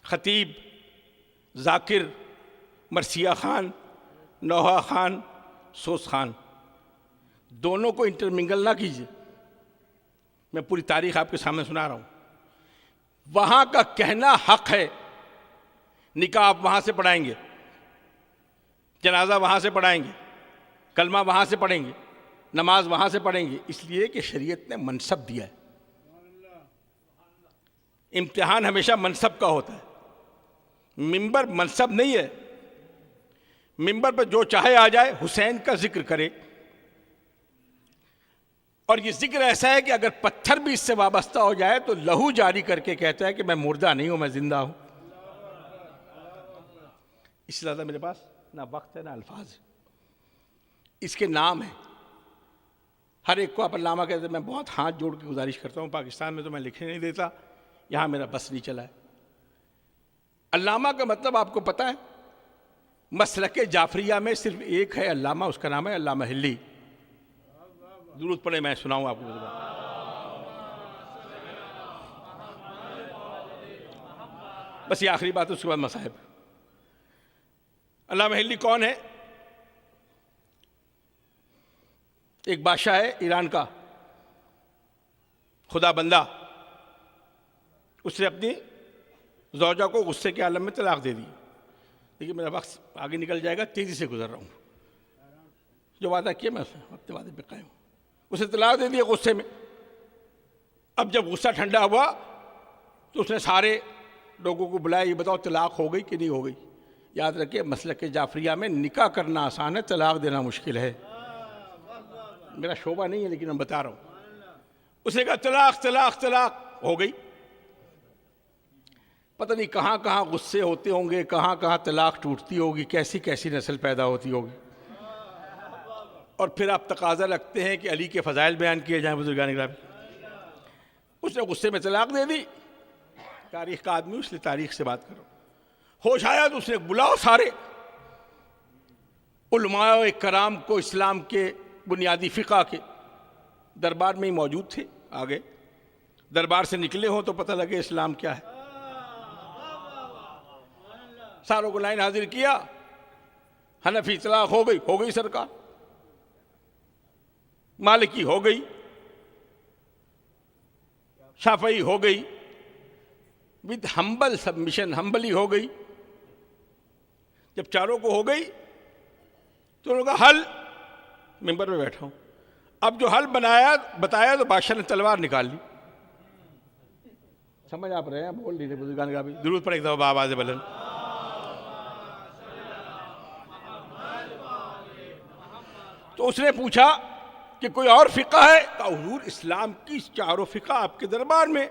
خطیب, ذاکر, مرثیہ خان, نوحہ خان, سوز خان. دونوں کو انٹرمنگل نہ کیجیے, میں پوری تاریخ آپ کے سامنے سنا رہا ہوں. وہاں کا کہنا حق ہے, نکاح آپ وہاں سے پڑھائیں گے, جنازہ وہاں سے پڑھائیں گے, کلمہ وہاں سے پڑھیں گے, نماز وہاں سے پڑھیں گے, اس لیے کہ شریعت نے منصب دیا ہے. امتحان ہمیشہ منصب کا ہوتا ہے, ممبر منصب نہیں ہے. ممبر پر جو چاہے آ جائے, حسین کا ذکر کرے, اور یہ ذکر ایسا ہے کہ اگر پتھر بھی اس سے وابستہ ہو جائے تو لہو جاری کر کے کہتا ہے کہ میں مردہ نہیں ہوں, میں زندہ ہوں. اس سے زیادہ میرے پاس نہ وقت ہے نہ الفاظ ہے. اس کے نام ہیں, ہر ایک کو آپ علامہ کہتے ہیں. میں بہت ہاتھ جوڑ کے گزارش کرتا ہوں, پاکستان میں تو میں لکھنے نہیں دیتا, یہاں میرا بس نہیں چلا ہے. علامہ کا مطلب آپ کو پتہ ہے, مسلک جعفریہ میں صرف ایک ہے علامہ, اس کا نام ہے علامہ حلی. درود پڑھیں, میں سناؤں آپ کو. بس یہ آخری بات ہے, اس کے بعد مصائب. علامہ حلی کون ہے؟ ایک بادشاہ ہے ایران کا, خدا بندہ. اس نے اپنی زوجہ کو غصے کے عالم میں طلاق دے دی. دیکھیے میرا وقت آگے نکل جائے گا, تیزی سے گزر رہا ہوں. جو وعدہ کیا میں اپنے وعدے پہ قائم ہوں. اسے طلاق دے دیا غصے میں. اب جب غصہ ٹھنڈا ہوا تو اس نے سارے لوگوں کو بلایا, یہ بتاؤ طلاق ہو گئی کہ نہیں ہو گئی. یاد رکھیں مسلک جعفریہ میں نکاح کرنا آسان ہے, طلاق دینا مشکل ہے. میرا شعبہ نہیں ہے لیکن میں بتا رہا ہوں. اس نے کہا طلاق طلاق طلاق, ہو گئی. پتہ نہیں کہاں کہاں غصے ہوتے ہوں گے, کہاں کہاں طلاق ٹوٹتی ہوگی, کیسی کیسی نسل پیدا ہوتی ہوگی. اور پھر آپ تقاضا رکھتے ہیں کہ علی کے فضائل بیان کیے جائیں بزرگان گرامی. اس نے غصے میں طلاق دے دی, تاریخ کا آدمی، اس لیے تاریخ سے بات کرو. ہوش آیا تو اس نے بلاؤ سارے علماء و کرام کو، اسلام کے بنیادی فقہ کے دربار میں ہی موجود تھے. آگے دربار سے نکلے ہوں تو پتہ لگے اسلام کیا ہے. ساروں کو لائن حاضر کیا. حنفی اطلاق ہو گئی سرکار، مالکی ہو گئی، شافعی ہو گئی، ود ہمبل سبمیشن، ہمبلی ہو گئی. جب چاروں کو ہو گئی تو انہوں نے کہا حل. ممبر میں بیٹھا ہوں. اب جو حل بتایا تو بادشاہ نے تلوار نکال لی. سمجھ آپ رہے ہیں؟ بول نہیں رہے بزرگان کا بھی. درود پڑھ ایک دفعہ آواز بلند. تو اس نے پوچھا کہ کوئی اور فقہ ہے؟ کہا حضور اسلام کی چاروں فقہ آپ کے دربار میں،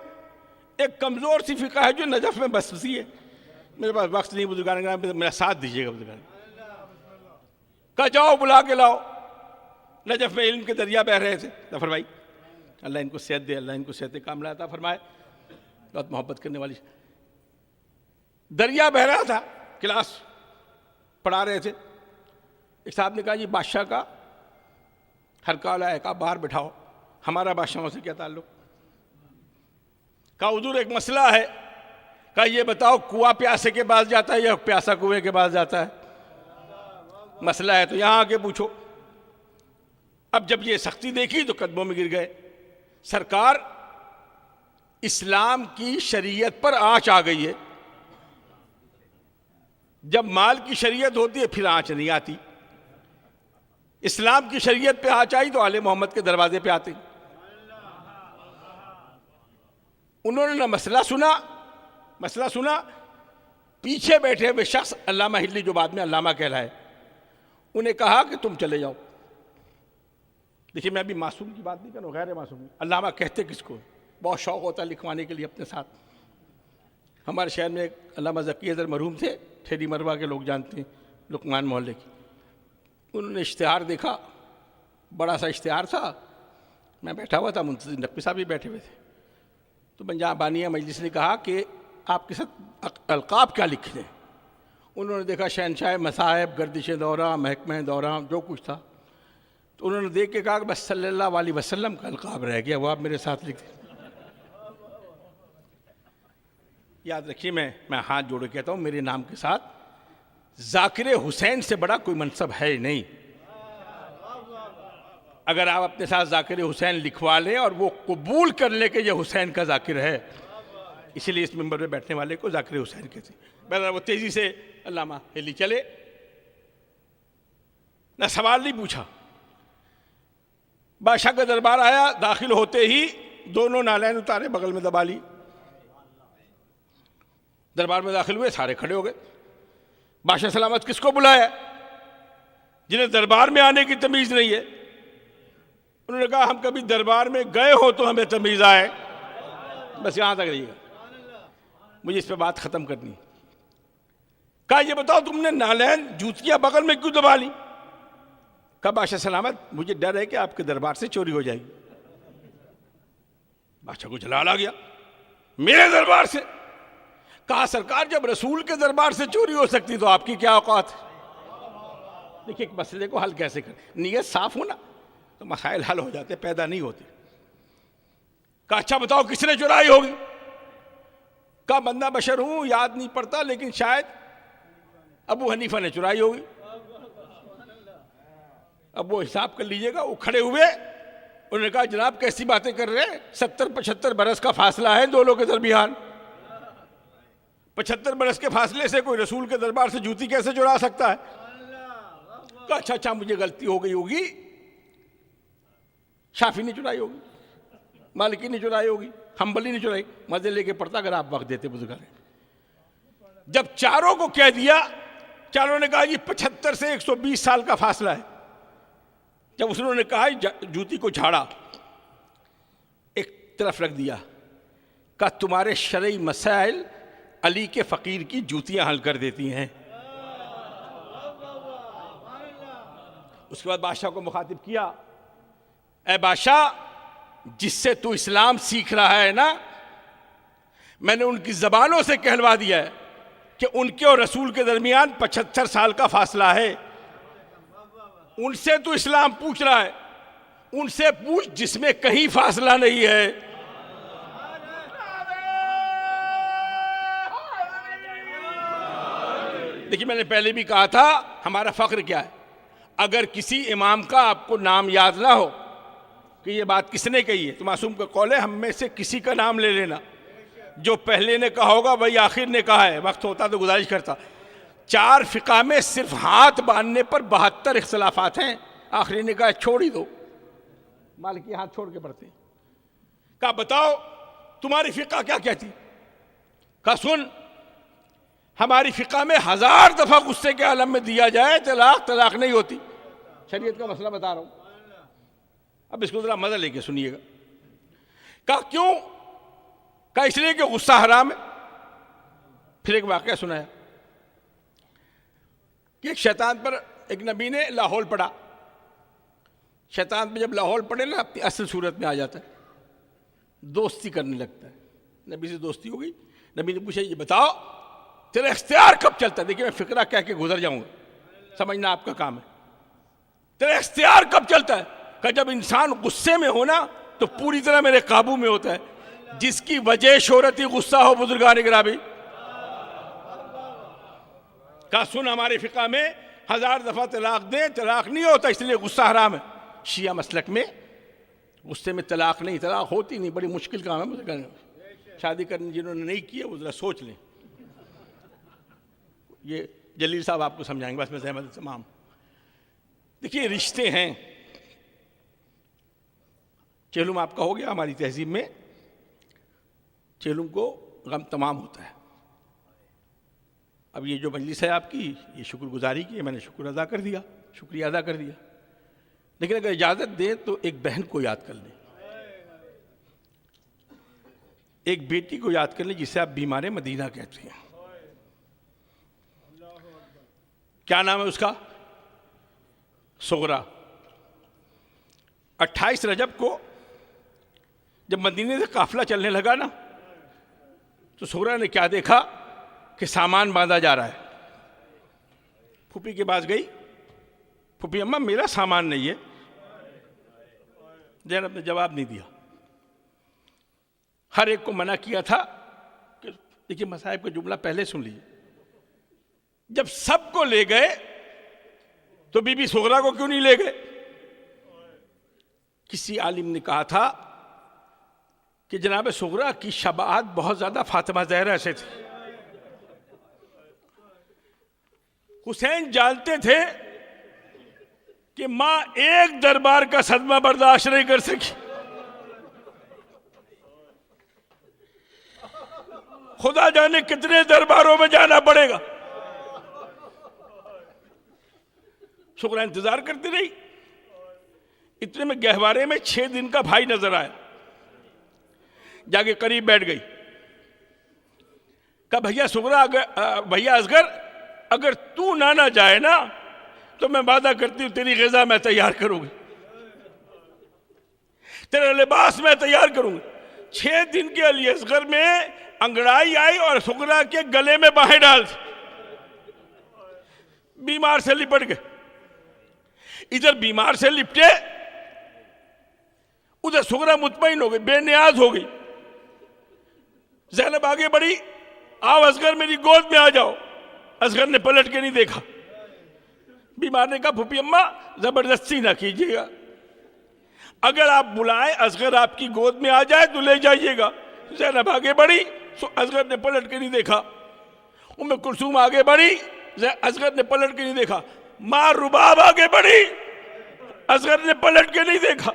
ایک کمزور سی فقہ ہے جو نجف میں بستی ہے. میرے پاس وقت نہیں بزرگان کا، میرا ساتھ دیجیے گا بزرگان. کہا جاؤ بلا کے لاؤ. نجف میں علم کے دریا بہ رہے تھے. فرمائی اللہ ان کو صحت دے، اللہ ان کو صحت کاملہ عطا فرمائے. بہت محبت کرنے والی دریا بہ رہا تھا. کلاس پڑھا رہے تھے. ایک صاحب نے کہا جی بادشاہ کا ہر کالا ہے، کہا باہر بٹھاؤ. ہمارا بادشاہوں سے کیا تعلق؟ کہا حضور ایک مسئلہ ہے. کہا یہ بتاؤ کنواں پیاسے کے پاس جاتا ہے یا پیاسا کنویں کے پاس جاتا ہے؟ مسئلہ ہے تو یہاں آ کے پوچھو. اب جب یہ سختی دیکھی تو قدموں میں گر گئے. سرکار اسلام کی شریعت پر آنچ آ گئی ہے. جب مال کی شریعت ہوتی ہے پھر آنچ نہیں آتی. اسلام کی شریعت پہ آنچ آئی تو آل محمد کے دروازے پہ آتے. انہوں نے نہ مسئلہ سنا. پیچھے بیٹھے ہوئے شخص علامہ ہلی جو بعد میں علامہ کہلائے، انہیں کہا کہ تم چلے جاؤ. دیکھیے میں ابھی معصوم کی بات نہیں کر رہا ہوں، غیر معصوم. علامہ کہتے کس کو؟ بہت شوق ہوتا ہے لکھوانے کے لیے اپنے ساتھ. ہمارے شہر میں ایک علامہ ذکی حضرت مرحوم تھے، ٹھیری مروا کے لوگ جانتے ہیں، لقمان محلے کی. انہوں نے اشتہار دیکھا، بڑا سا اشتہار تھا. میں بیٹھا ہوا تھا، منتظر نقوی صاحب بھی بیٹھے ہوئے تھے. تو بنجا بانیہ مجلس نے کہا کہ آپ کے ساتھ القاب کیا لکھ دیں. انہوں نے دیکھا شہنشاہ مصائب، گردش دورہ، محکمہ دورہ، جو کچھ تھا. تو انہوں نے دیکھ کے کہا کہ بس صلی اللہ علیہ وسلم کا القاب رہ گیا، وہ آپ میرے ساتھ لکھ دیں. یاد رکھیے میں ہاتھ جوڑ کے کہتا ہوں، میرے نام کے ساتھ ذاکر حسین سے بڑا کوئی منصب ہے نہیں. اگر آپ اپنے ساتھ ذاکر حسین لکھوا لیں اور وہ قبول کر لیں کہ یہ حسین کا ذاکر ہے، اسی لیے اس ممبر پہ بیٹھنے والے کو ذاکر حسین کہتے ہیں. بہرحال وہ تیزی سے علامہ ہلی چلے، نہ سوال نہیں پوچھا. بادشاہ کا دربار آیا. داخل ہوتے ہی دونوں نالین اتارے، بغل میں دبا لی. دربار میں داخل ہوئے، سارے کھڑے ہو گئے. بادشاہ سلامت کس کو بلایا جنہیں دربار میں آنے کی تمیز نہیں ہے؟ انہوں نے کہا ہم کبھی دربار میں گئے ہو تو ہمیں تمیز آئے. بس یہاں تک رہیے گا، مجھے اس پہ بات ختم کرنی. کہا یہ بتاؤ تم نے نالین جوتیاں بغل میں کیوں دبا لی؟ کہا بادشاہ سلامت مجھے ڈر ہے کہ آپ کے دربار سے چوری ہو جائے گی. بادشاہ کو جلال آ گیا، میرے دربار سے؟ کہا سرکار جب رسول کے دربار سے چوری ہو سکتی تو آپ کی کیا اوقات ہے؟ دیکھیے ایک مسئلے کو حل کیسے کریں، نیت صاف ہونا تو مسائل حل ہو جاتے، پیدا نہیں ہوتے. کہا اچھا بتاؤ کس نے چرائی ہوگی؟ کہا بندہ بشر ہوں، یاد نہیں پڑتا، لیکن شاید ابو حنیفہ نے چرائی ہوگی. اب وہ حساب کر لیجئے گا. وہ کھڑے ہوئے، انہوں نے کہا جناب کیسی باتیں کر رہے ہیں، 70-75 برس کا فاصلہ ہے دونوں کے درمیان. 75 برس کے فاصلے سے کوئی رسول کے دربار سے جوتی کیسے چرا سکتا ہے؟ کہا اچھا مجھے غلطی ہو گئی ہوگی، شافی نے چرائی ہوگی، مالکی نے چرائی ہوگی، حنبلی نے چرائی. مزے لے کے پڑھتا اگر آپ وقت دیتے بزرگان. جب چاروں کو کہہ دیا، چاروں نے کہا جی 75 سے 120 سال کا فاصلہ ہے. جب انہوں نے کہا جوتی کو جھاڑا، ایک طرف رکھ دیا، کہا تمہارے شرعی مسائل علی کے فقیر کی جوتیاں حل کر دیتی ہیں. اس کے بعد بادشاہ کو مخاطب کیا، اے بادشاہ جس سے تو اسلام سیکھ رہا ہے نا، میں نے ان کی زبانوں سے کہلوا دیا ہے کہ ان کے اور رسول کے درمیان 75 سال کا فاصلہ ہے. ان سے تو اسلام پوچھ رہا ہے، ان سے پوچھ جس میں کہیں فاصلہ نہیں ہے. دیکھیے، میں نے پہلے بھی کہا تھا ہمارا فخر کیا ہے. اگر کسی امام کا آپ کو نام یاد نہ ہو کہ یہ بات کس نے کہی ہے تو معصوم کا قول ہے، ہم میں سے کسی کا نام لے لینا. جو پہلے نے کہا ہوگا وہی آخر نے کہا ہے. وقت ہوتا تو گزارش کرتا. 4 فقہ میں صرف ہاتھ باندھنے پر 72 اختلافات ہیں. آخری نے کہا چھوڑ ہی دو. مالکی ہاتھ چھوڑ کے پڑھتے ہیں. کہا بتاؤ تمہاری فقہ کیا کہتی؟ کہا سن، ہماری فقہ میں 1000 دفعہ غصے کے عالم میں دیا جائے طلاق نہیں ہوتی. شریعت کا مسئلہ بتا رہا ہوں، اب اس کو ذرا مزہ لے کے سنیے گا. کہا کیوں؟ کہا اس لیے کہ غصہ حرام ہے. پھر ایک واقعہ سنایا کہ ایک شیطان پر ایک نبی نے لاہور پڑھا. شیطان پہ جب لاہور پڑھے نا اپنی اصل صورت میں آ جاتا ہے، دوستی کرنے لگتا ہے. نبی سے دوستی ہو گئی. نبی نے پوچھا یہ بتاؤ تیرا اختیار کب چلتا ہے؟ دیکھیے میں فقرہ کہہ کے گزر جاؤں گا، سمجھنا آپ کا کام ہے. تیرا اختیار کب چلتا ہے؟ کہ جب انسان غصے میں ہونا تو پوری طرح میرے قابو میں ہوتا ہے. جس کی وجہ شہرت ہی غصہ ہو بزرگان گرامی. کہا سن، ہمارے فقہ میں 1000 دفعہ طلاق دیں طلاق نہیں ہوتا، اس لیے غصہ حرام ہے. شیعہ مسلک میں غصے میں طلاق نہیں، طلاق ہوتی نہیں. بڑی مشکل کام ہے بزرگان. شادی کرنے جنہوں نے نہیں کی ہے وہ ذرا سوچ لیں. یہ جلیل صاحب آپ کو سمجھائیں گے، بس میں زحمت تمام. دیکھیے رشتے ہیں. چہلم آپ کا ہو گیا. ہماری تہذیب میں چہلم کو غم تمام ہوتا ہے. اب یہ جو مجلس ہے آپ کی، یہ شکر گزاری کی ہے، میں نے شکر ادا کر دیا، شکریہ ادا کر دیا. لیکن اگر اجازت دیں تو ایک بہن کو یاد کر لیں، ایک بیٹی کو یاد کر لیں جسے آپ بیمار مدینہ کہتے ہیں. کیا نام ہے اس کا؟ سغرا. 28 رجب کو جب مدینے سے قافلہ چلنے لگا نا تو سغرا نے کیا دیکھا کہ سامان باندھا جا رہا ہے. پھوپھی کے پاس گئی، پھوپھی اماں میرا سامان نہیں ہے. زینب نے جواب نہیں دیا. ہر ایک کو منع کیا تھا کہ دیکھیے مصائب کا جملہ پہلے سن لیجیے. جب سب کو لے گئے تو بی بی سغرا کو کیوں نہیں لے گئے؟ کسی عالم نے کہا تھا کہ جناب سغرا کی شباہت بہت زیادہ فاطمہ زہرا سے تھی. حسین جانتے تھے کہ ماں ایک دربار کا صدمہ برداشت نہیں کر سکی. خدا جانے کتنے درباروں میں جانا پڑے گا. سغرا انتظار کرتی رہی. اتنے میں گہوارے میں 6 دن کا بھائی نظر آیا. جا کے قریب بیٹھ گئی. کہا بھیا سغرا بھیا اصغر اگر تو نہ جائے نا تو میں وعدہ کرتی ہوں تیری غذا میں تیار کروں گی، تیرا لباس میں تیار کروں گی. 6 دن کے علی اصغر میں انگڑائی آئی اور سغرا کے گلے میں باہیں ڈال دی. بیمار سے لپٹ گئے. ادھر بیمار سے لپٹے، ادھر سغرا مطمئن ہو گئی، بے نیاز ہو گئی. زینب آگے بڑھی، آؤ اصغر میری گود میں آ جاؤ. اصغر نے پلٹ کے نہیں دیکھا. بیمار نے کہا پھوپھی اماں زبردستی نہ کیجیے گا، اگر آپ بلائیں اصغر آپ کی گود میں آ جائے تو لے جائیے گا. زینب آگے بڑھی، اصغر نے پلٹ کے نہیں دیکھا. ام کلثوم آگے بڑھی، اصغر نے پلٹ کے نہیں دیکھا. ماں رباب آگے بڑھی، اصغر نے پلٹ کے نہیں دیکھا.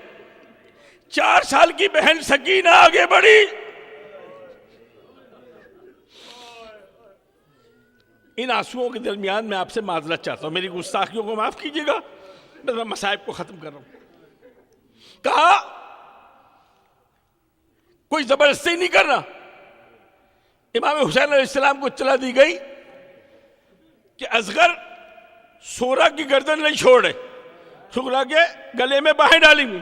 4 سال کی بہن سکینہ آگے بڑھی. ان آنسوؤں کے درمیان میں آپ سے معذرت چاہتا ہوں، میری گستاخیوں کو معاف کیجیے گا، میں مصائب کو ختم کر رہا ہوں. کہا کوئی زبردستی نہیں کرنا. امام حسین علیہ السلام کو اطلاع دی گئی کہ اصغر سغرا کی گردن نہیں چھوڑے، سغرا کے گلے میں باہیں ڈالیں گی.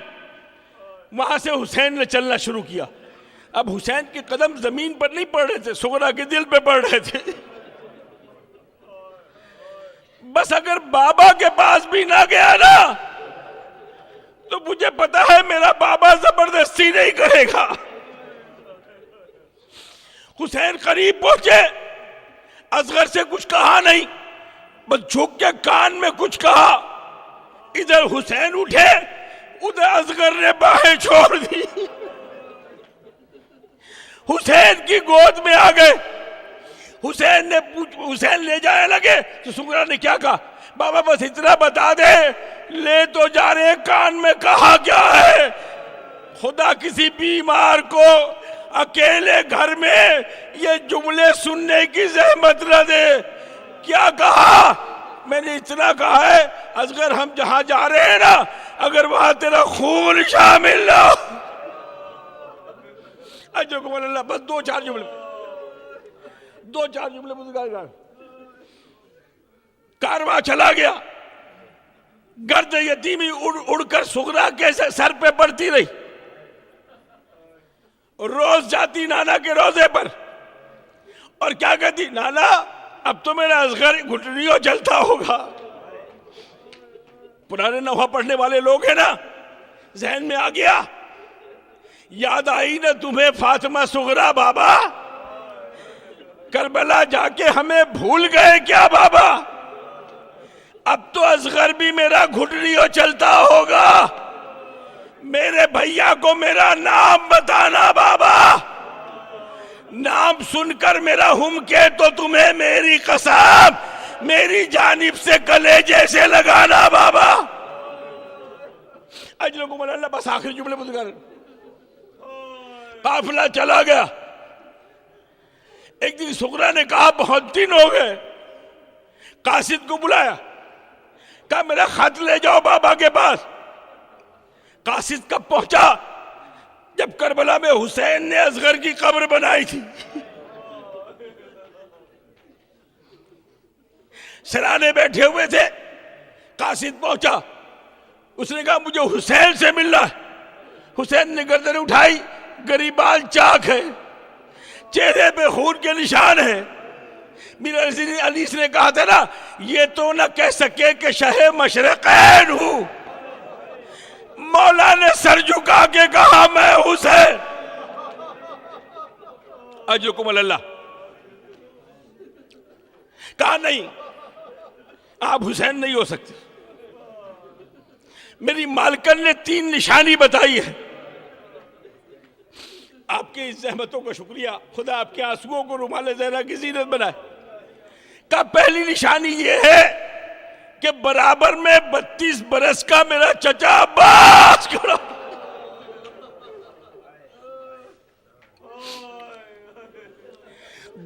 وہاں سے حسین نے چلنا شروع کیا. اب حسین کے قدم زمین پر نہیں پڑ رہے تھے، سغرا کے دل پہ پڑ رہے تھے. بس اگر بابا کے پاس بھی نہ گیا نا تو مجھے پتا ہے میرا بابا زبردستی نہیں کرے گا. حسین قریب پہنچے، اصغر سے کچھ کہا نہیں، بس جھک کے کان میں کچھ کہا. ادھر حسین اٹھے، ادھر اصغر نے باہیں چھوڑ دی، حسین کی گود میں آ گئے. حسین لے جانے لگے تو سغرا نے کیا کہا؟ بابا بس اتنا بتا دے، لے تو جا رہے کان میں کہا کیا ہے؟ خدا کسی بیمار کو اکیلے گھر میں یہ جملے سننے کی زحمت نہ دے. کیا کہا؟ میں نے اتنا کہا ہے اصغر ہم جہاں جا رہے ہیں نا اگر وہاں تیرا خون شامل نہ ہو. اجرکم اللہ. بس دو چار جملے بزرگان گا. کارواں چلا گیا، گرد یتیمی اڑ کر سغرا کے سر پہ پڑتی رہی. روز جاتی نانا کے روزے پر اور کیا کہتی؟ نانا اب تو میرا اصغر گھٹنیوں چلتا ہوگا. پرانے نوحہ پڑھنے والے لوگ ہیں نا، ذہن میں آ گیا، یاد آئی نا تمہیں فاطمہ صغرا بابا؟ کربلا جا کے ہمیں بھول گئے کیا بابا؟ اب تو اصغر بھی میرا گھٹنیوں چلتا ہوگا. میرے بھیا کو میرا نام بتانا بابا، نام سن کر میرا ہم کے تو تمہیں میری قسم میری جانب سے کلیجے سے لگانا بابا. اجرکم اللہ. بس آخری جملے بزرگان. قافلہ چلا گیا. ایک دن سغرا نے کہا بہت دن ہو گئے، قاصد کو بلایا، کہا میرا خط لے جاؤ بابا کے پاس. قاصد کب پہنچا؟ جب کربلا میں حسین نے اصغر کی قبر بنائی تھی. سرانے بیٹھے ہوئے تھے، قاصد پہنچا، اس نے کہا مجھے حسین سے ملنا ہے. حسین نے گردن اٹھائی، گریبان چاک ہے، چہرے پہ خون کے نشان ہیں. میرا علی نے کہا تھا نا یہ تو نہ کہہ سکے کہ شہ مشرقین ہوں. مولا نے سر جھکا کے کہا میں حسین. اجرکم اللہ. کہا نہیں آپ حسین نہیں ہو سکتے. میری مالکن نے 3 نشانی بتائی ہے. آپ کی اس زحمتوں کا شکریہ، خدا آپ کے آنسوؤں کو رومال زہرا کی زینت بنائے. کا پہلی نشانی یہ ہے کہ برابر میں 32 برس کا میرا چچا عباس کھڑا.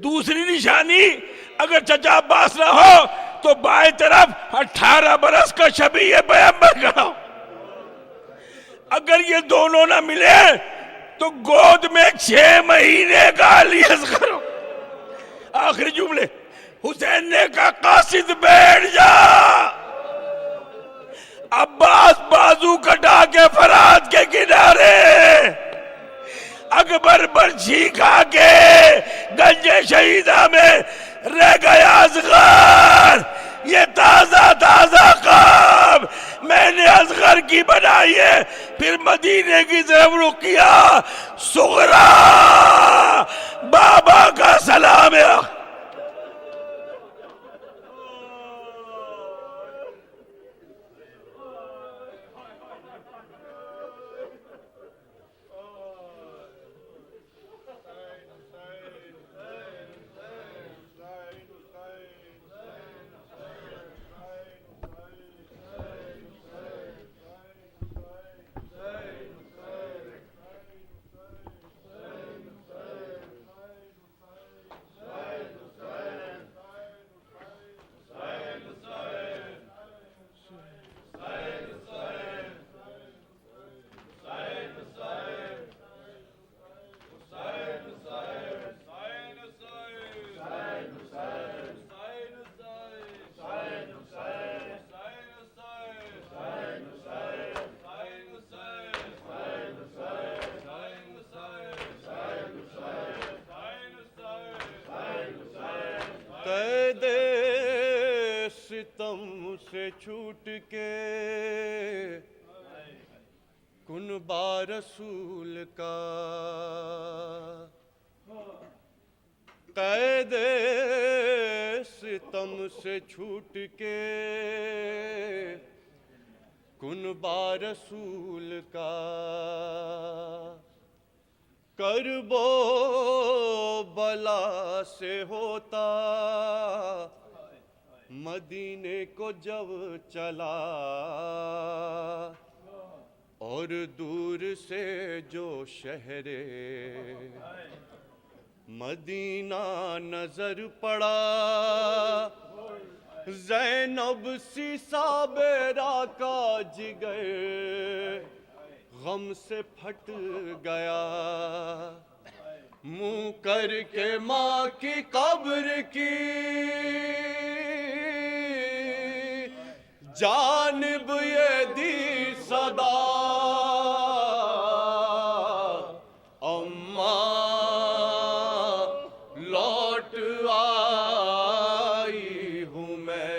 دوسری نشانی اگر چچا عباس نہ ہو تو بائیں طرف 18 برس کا شبیہ پیغمبر کھڑا. اگر یہ دونوں نہ ملے تو گود میں 6 مہینے کا علی اصغر. آخری جملے. حسین نے کہا قاصد بیٹھ جا. عباس بازو کٹا کے فرات کے کنارے، اکبر برچھی کھا کے گنج شہیدہ میں رہ گیا اصغر. یہ تازہ تازہ خواب میں نے اصغر کی بنائی ہے. پھر مدینے کی طرف رخ کیا. صغرا بابا کا سلام ہے. ستم سے چھوٹ کے کنبہ رسول کا قید ستم سے چھوٹ کے کنبہ رسول کا کرب و بلا سے ہوتا مدینے کو جب چلا اور دور سے جو شہر مدینہ نظر پڑا زینب سی صابرہ کا جگر غم سے پھٹ گیا منہ کر کے ماں کی قبر کی جانب یہ دی صدا لوٹ آئی ہوں میں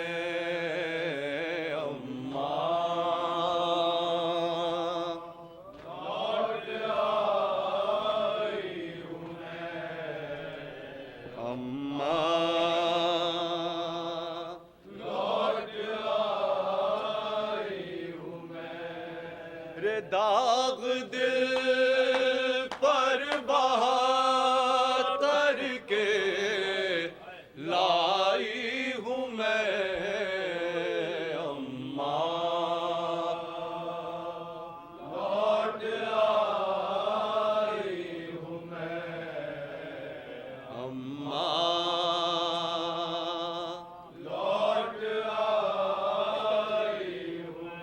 لوٹ آئی ہوں لوٹ آئی ہوں رے داغ دل پر بہتر کے لائی ہوں میں لوٹ آئی ہوں لوٹ آئی ہوں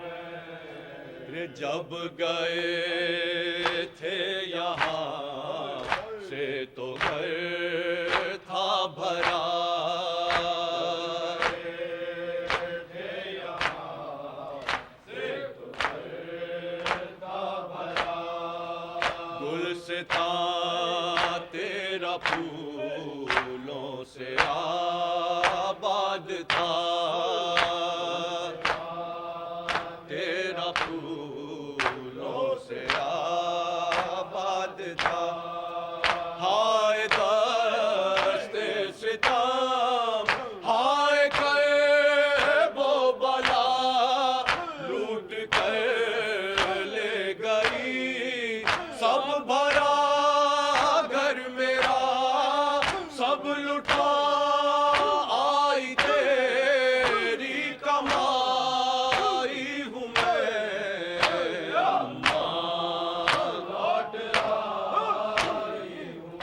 رے جب گئے تھے یہاں سے تو گھر تھا بھرا گلستان تیرا پھولوں سے آباد تھا تیرا پھولوں سے آباد تھا ہائے دست ستم ہائے قید و بلا لوٹ کر لے گئی سب بھرا گھر میرا سب لٹا آئی تیری کمائی ہوں میں لوٹ آئی ہوں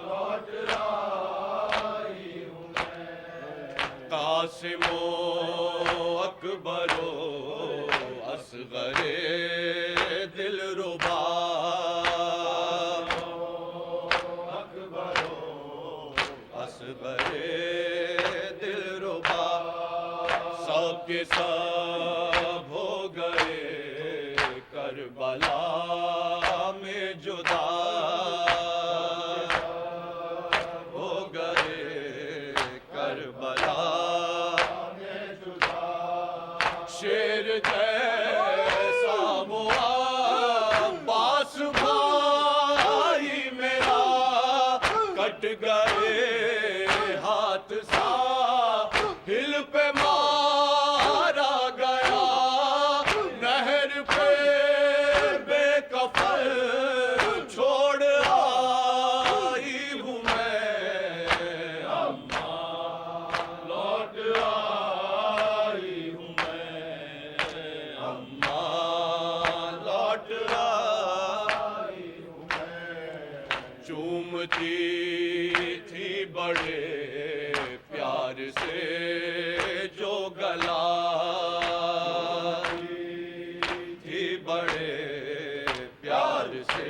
لوٹ آئی ہوں قاسم و اکبر و اصغر دلربا اصغر دلربا سب کے سب ہو گئے کربلا میں جدا ہو گئے کربلا میں جدا شیر جیسا وہ عباس بھائی میرا کٹ گئے ہاتھ سا ہل پہ مارا گیا نہر پہ بے کفن چھوڑ آئی ہوں میں لوٹ آئی ہوں لوٹ آئی ہوں چومتی تھی بڑے پیار سے جو گلا تھی بڑے پیار سے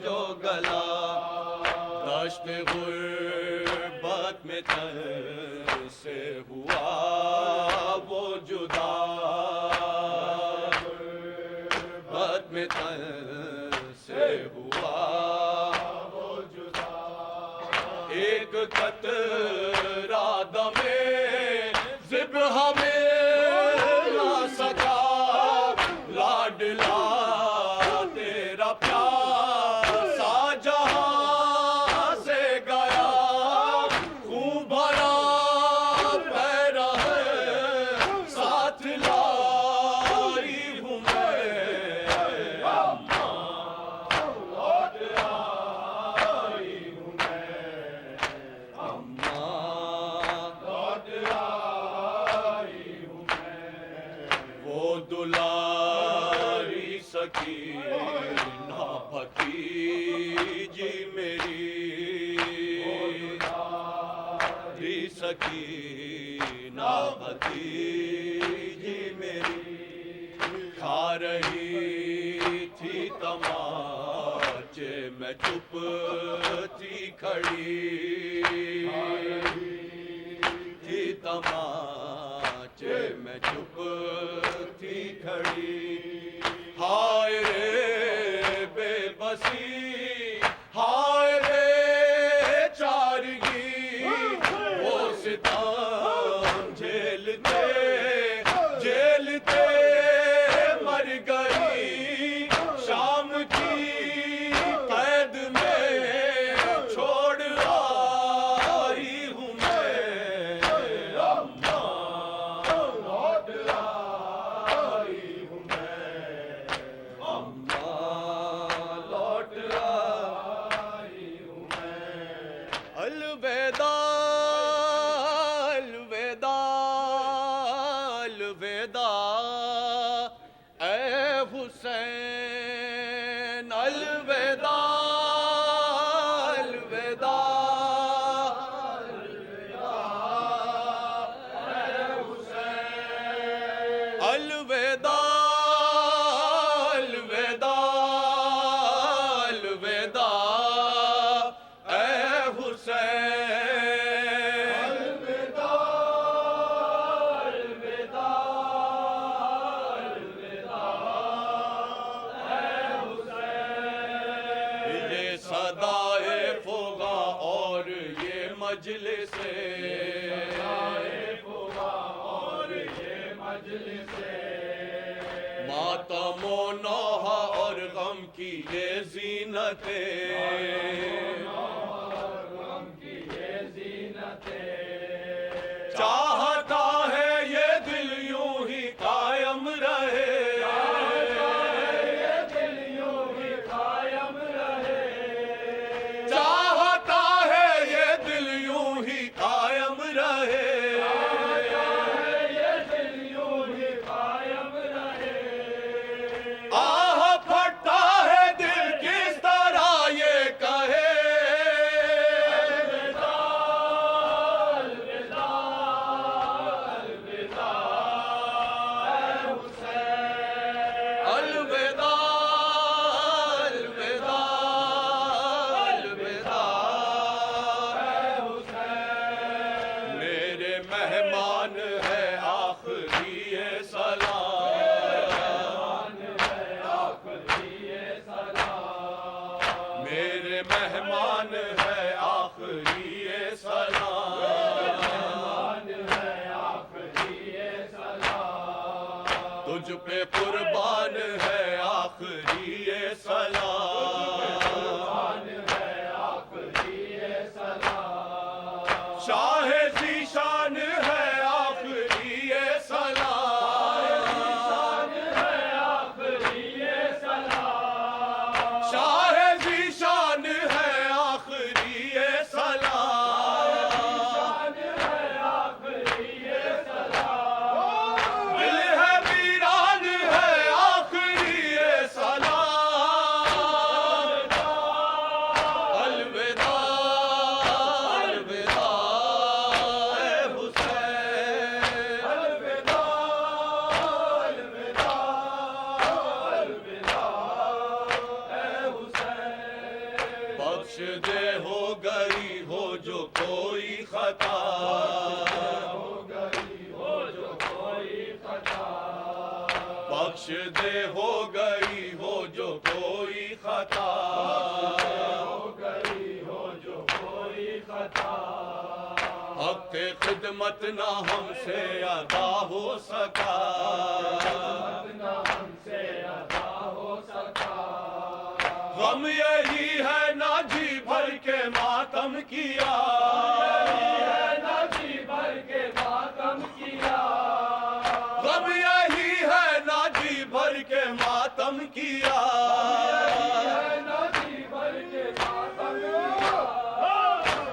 جو گلا دشت غربت میں تن سے ہوا وہ جدا غربت میں تن سے ہوا وہ جدا ایک خطرہ دمے ذب ہمیں نہ سکا لاڈلا تیرا پیاسا جہاں سے گیا خون بھرا پیرا ہے ساتھ لائی ہوں میں لوٹ آئی ہوں میں لوٹ آئی ہوں میں وہ دلاری سکینہ بھتیجی میری دلاری سکینہ بھتیجی میری کھا رہی تھی تماچے میں چپ تھی کھڑی تھی تماچے میں چپ تھی کھڑی ہائے رے بے بسی ہائے رے چارگی وہ ستم جھیلتے جھیلتے مر گئی شام کی قید میں چھوڑ آئی ہوں میں لوٹ آئی ہوں میں لوٹ آئی ہوں میں الوداع الوداع الوداع اے حسین الوداع الوداع اے حسین الوداع الوداع الوداع اے حسین یہ صدائے فغا اور یہ مجلس ماتم و نوحہ اور غم کی یہ زینتیں چاہتا ہے یہ دل یوں ہی قائم رہے چاہتا ہے یہ دل یوں ہی قائم رہے آہ پھٹتا ہے دل کس طرح یہ کہے الوداع الوداع الوداع میرے مہمان ہے آخری یہ سلام میرے مہمان ہے آخری یہ سلام تجھ پہ قربان ہے آخری یہ سلام شاہ ذیشان ہے آخری یہ سلام شاہ ذیشان ہے آخری یہ سلام دل ہے ویران ہے آخری یہ سلام الوداع الوداع اے حسین الوداع الوداع الوداع اے حسین بخش دے ہو گئی ہو جو کوئی خطا بخش دے ہو گئی ہو جو کوئی خطا خدمت نہ ہم سے ادا ہو سکا، غم یہی ہے نہ جی بھر کے ماتم کیا، غم یہی ہے نہ جی بھر کے ماتم کیا،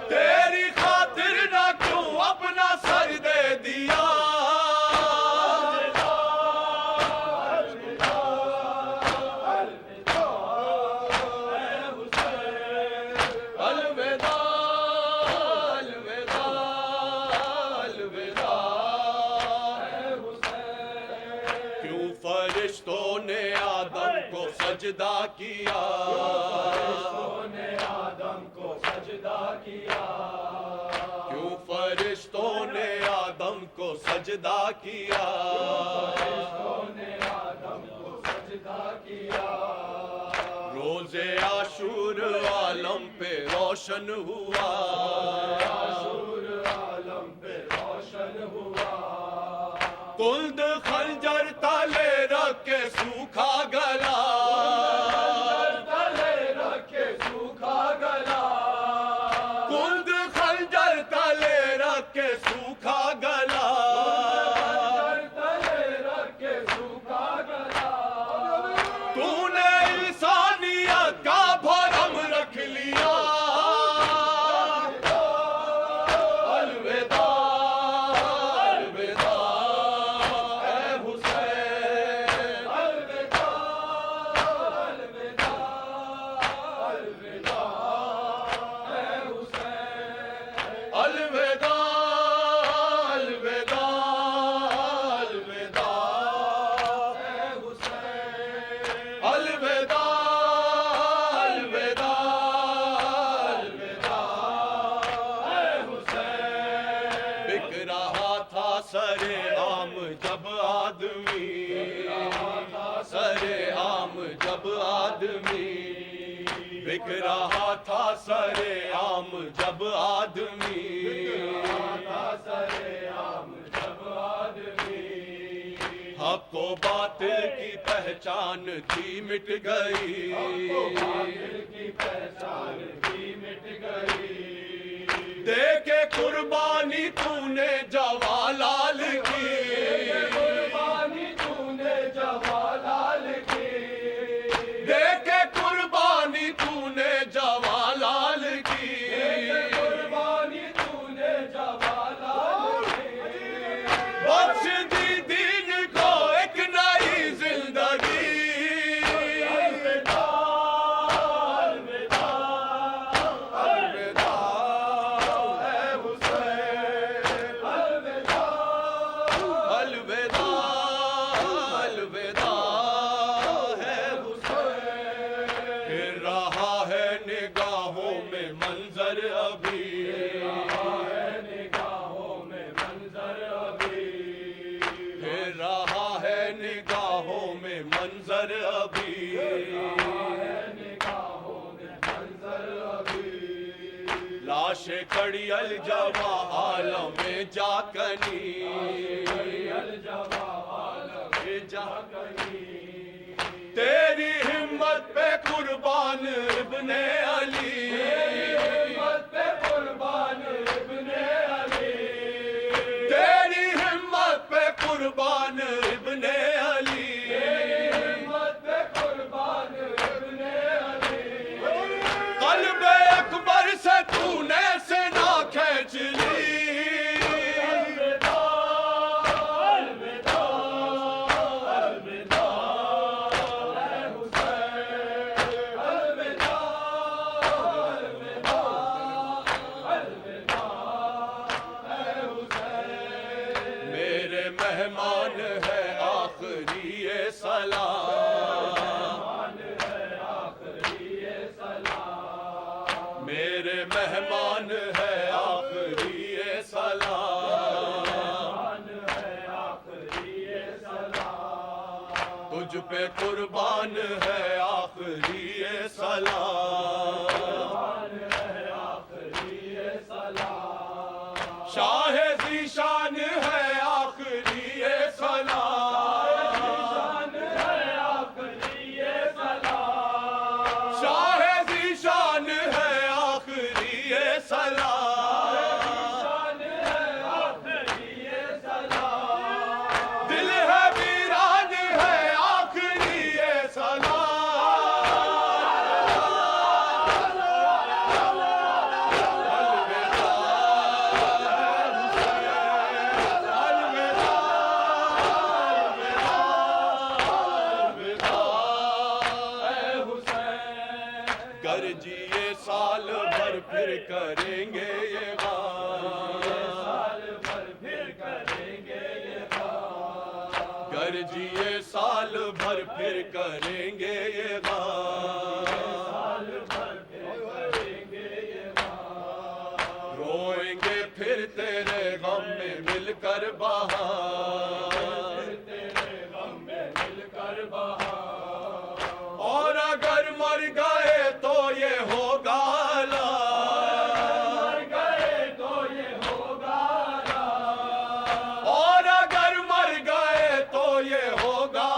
تیری خاطر نہ کیوں اپنا سر دے دیا، فرشتوں نے آدم کو سجدہ کیا، کیوں فرشتوں نے آدم کو سجدہ کیا، روز عاشور عالم پہ روشن ہوا، کلد خنجر تلے رکھ کے سوکھا گلا، کلد خنجر تلے رکھ کے سوکھا گلا، تو نے انسانیت کا بھرم رکھ لیا، سرے عام جب آدمی، سرے عام جب آدمی، بک رہا تھا سرے عام جب آدمی، حق و باطل کی پہچان تھی مٹ گئی، دے کے قربانی تو نے جوالال کی، دے کے قربانی تو نے جوالال کی، بخش دی دین کو ایک نئی زندگی، منظر ابھی لاش کڑی الجوا عالم میں جا کنی، تیری ہمت پہ قربان ابن علی، تیری ہمت پہ قربان ابن علی، قلب اکبر سے تو نے سنا کھینچ لی، میرے مہمان ہے آخری سلام، میرے مہمان ہے آخری سلام، تجھ پہ قربان ہے آخری سلام، شاہ ذیشان ہے آخری یہ سلام، شاہ ذیشان ہے آخری یہ سلام، دل ہے ویران ہے آخری یہ سلام، گرجیے سال بھر پھر کریں گے یہ غم، گرجیے سال بھر پھر کریں گے یہ غم، روئیں گے پھر تیرے غم میں مل کر بہار، اور اگر مر گئے تو یہ ہوگا اور اگر مر گئے تو یہ ہوگا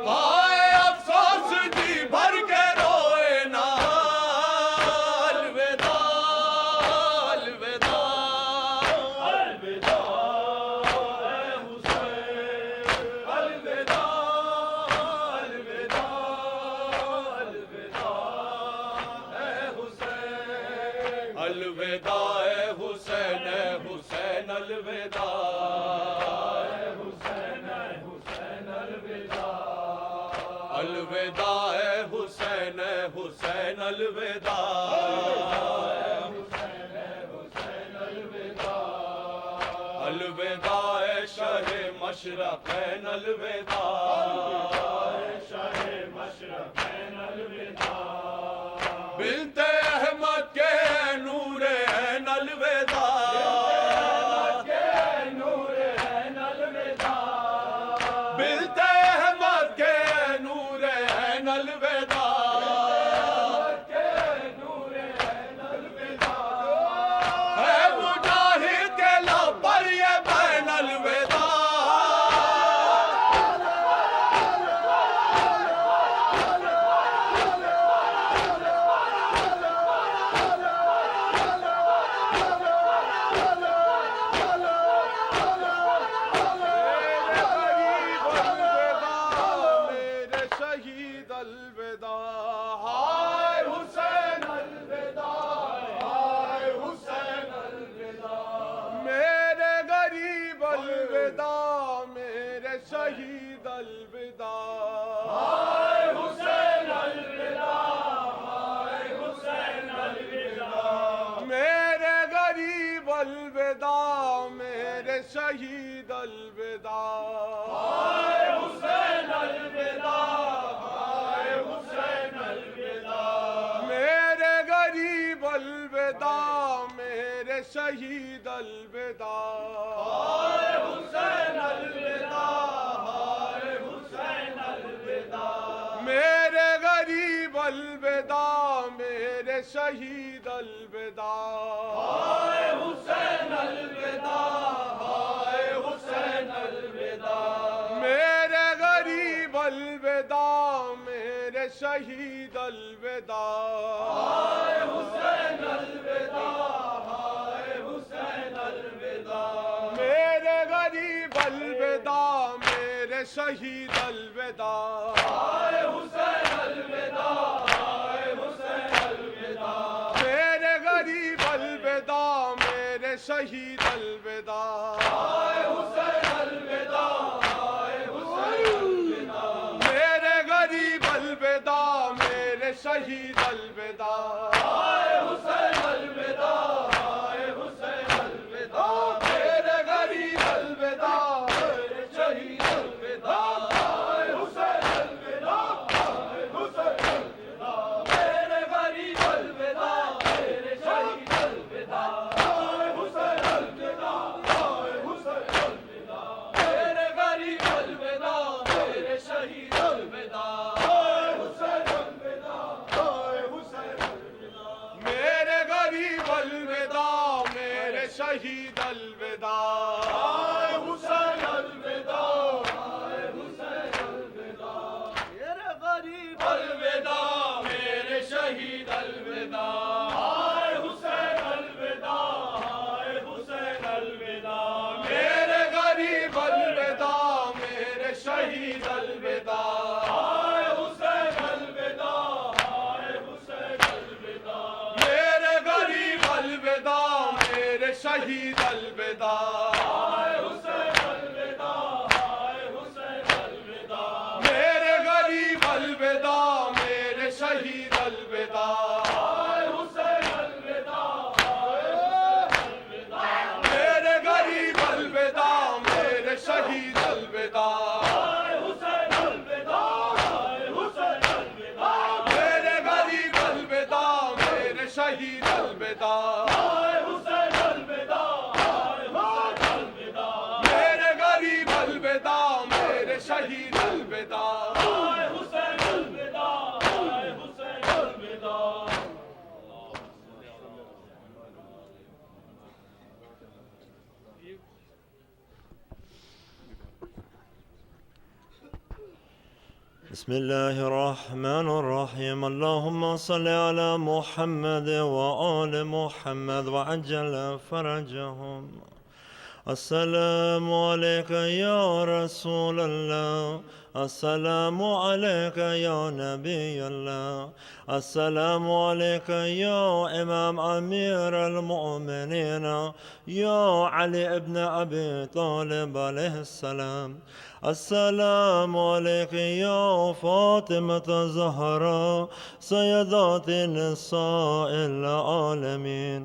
ہائے افسوس جی بھر کے روئے نا، الوداع الوداع الوداع اے حسین اے حسین الوداع، الوداع اے حسین الوداع، الوداع اے شہ مشرقین الوداع، بنت احمد کے نور عین الوداع، بنت احمد کے نور عین الوداع، ہے مجاہد کے لب پر یہ بین الوداع، میرے شہید الوداع، ہائے حسین الوداع، ہائے حسین الوداع، میرے غریب الوداع، میرے شہید الوداع، ہائے حسین الوداع، ہائے حسین الوداع، میرے غریب الوداع، میرے شہید الوداع، ہائے حسین الوداع، ہائے حسین الوداع، میرے غریب الوداع، میرے شہید الوداع، ہائے حسین الوداع، ہائے حسین الوداع، میرے غریب الوداع، میرے شہید الوداع، ہائے حسین الوداع، ہائے حسین الوداع، میرے غریب الوداع، میرے شہید الوداع، ہائے حسین الوداع، ہائے حسین الوداع، میرے غریب الوداع، میرے شہید الوداع، ہائے حسین الوداع، ہائے حسین الوداع، میرے غریب الوداع، میرے شہید الوداع، ہائے حسین الوداع، ہائے حسین الوداع، میرے غریب الوداع، میرے شہید الوداع، ہائے حسین الوداع، ہائے حسین الوداع، میرے غریب الوداع، میرے شہید الوداع، ہائے حسین الوداع، ہائے حسین الوداع، میرے غریب الوداع، میرے شہید الوداع، ہائے حسین الوداع، ہائے حسین الوداع، میرے غریب الوداع، میرے شہید الوداع، ہائے حسین الوداع، ہائے حسین شہید الوداع، آئے حسین الوداع، آئے حسین الوداع، میرے غریب الوداع میرے شہید الوداع، آئے حسین الوداع، آئے حسین الوداع، میرے غریب الوداع میرے شہید الوداع، آئے حسین الوداع، آئے حسین الوداع، میرے غریب الوداع میرے شہید الوداع، آئے حسین الوداع، آئے حسین الوداع، میرے غریب الوداع میرے شہید الوداع، آئے حسین الوداع، آئے حسین الوداع، میرے غریب الوداع میرے شہید الوداع، آئے حسین الوداع، آئے حسین الوداع، میرے غریب الوداع میرے شہید الوداع، آئے حسین الوداع، آئے حسین الوداع، میرے غریب الوداع میرے شہید الوداع، آئے حسین الوداع، آئے حسین الوداع۔ بسم الله الرحمن الرحيم. اللهم صل على محمد وآل محمد وعجل فرجهم. السلام عليك يا رسول الله، السلام عليك يا نبي الله، السلام عليك يا إمام أمير المؤمنين يا علي ابن أبي طالب عليه السلام، السلام عليك يا فاطمة الزهراء سيدات نساء العالمين،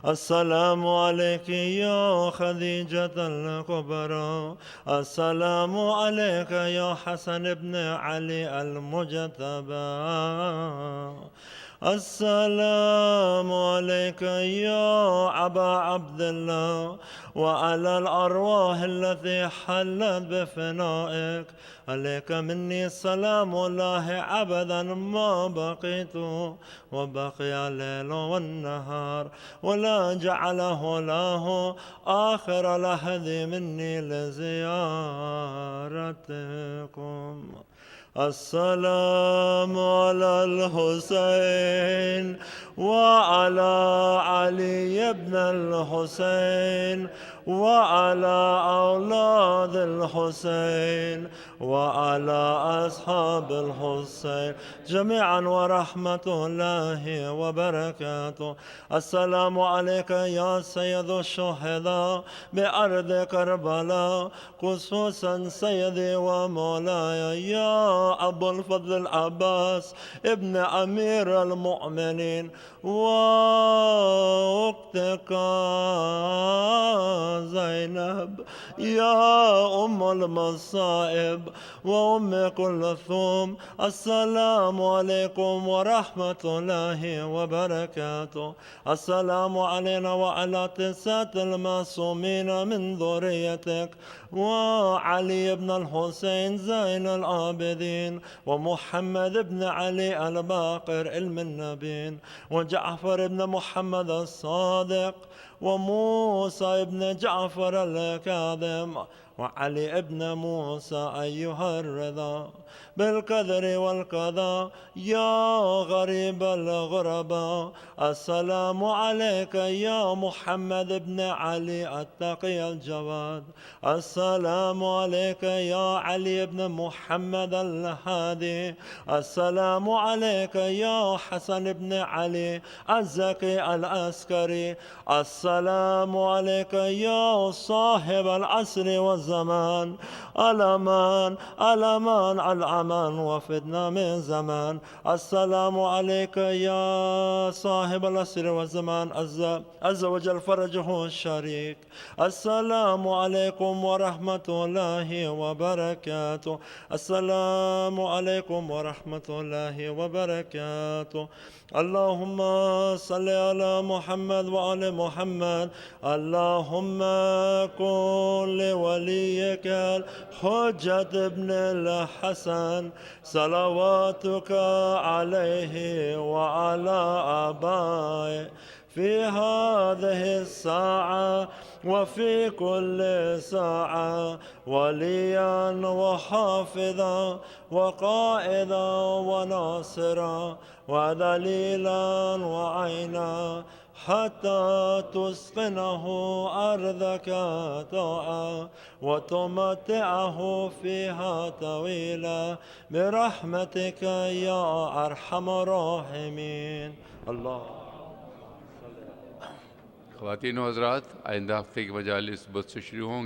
السلام عليك يا خديجة الكبرى، السلام عليك يا حسن بن علي المجتبى، السلام عليك يا أبا عبد الله وعلى الأرواح التي حلت بفنائك، عليك مني سلام الله أبدا ما بقيت وبقي الليل والنهار، ولا جعله له آخر لحظي مني لزيارتكم. السلام على الحسين وعلى علي بن الحسين وعلى أولاد الحسين وعلى أصحاب الحسين جميعا ورحمة الله وبركاته. السلام عليك يا سيد الشهداء بأرض كربلاء، خصوصا سيدي ومولاي يا أبو الفضل العباس ابن أمير المؤمنين، وأختك زينب يا أم المصائب وأم كلثوم. السلام عليكم ورحمة الله وبركاته. السلام علينا وعلى 9 المعصومين من ذريتك، وعلي بن الحسين زين العابدين، ومحمد بن علي الباقر المنبين، وجعفر بن محمد الصادق، وموسى بن جعفر الكاظم، وعلي ابن موسى أيها الرضا بالقدر والقضاء يا غريب الغرباء. السلام عليك يا محمد بن علي التقي الجواد، السلام عليك يا علي بن محمد الهادي، السلام عليك يا حسن بن علي الزكي العسكري، السلام عليك يا صاحب العصر والزمان، الأمان الأمان الأمان وفدنا من زمان. السلام عليك يا صاحب العصر والزمان عز وجل فرجه الشريك. السلام عليكم ورحمة الله وبركاته. السلام عليكم ورحمة الله وبركاته. اللهم صل على محمد وعلى محمد. اللهم كن لوليك الحجة ابن الحسن صلواتك عليه وعلى آبائه في هذه الساعة وفي كل ساعة وليا وحافظا وقائدا وناصرا ودليلا وعينا حتى تسقنه أرضك طاعة وتمتعه فيها طويلا برحمتك يا أرحم الراحمين. اللہ خواتین و حضرات، آئندہ ہفتے کی مجالس بدھ سے شروع ہوں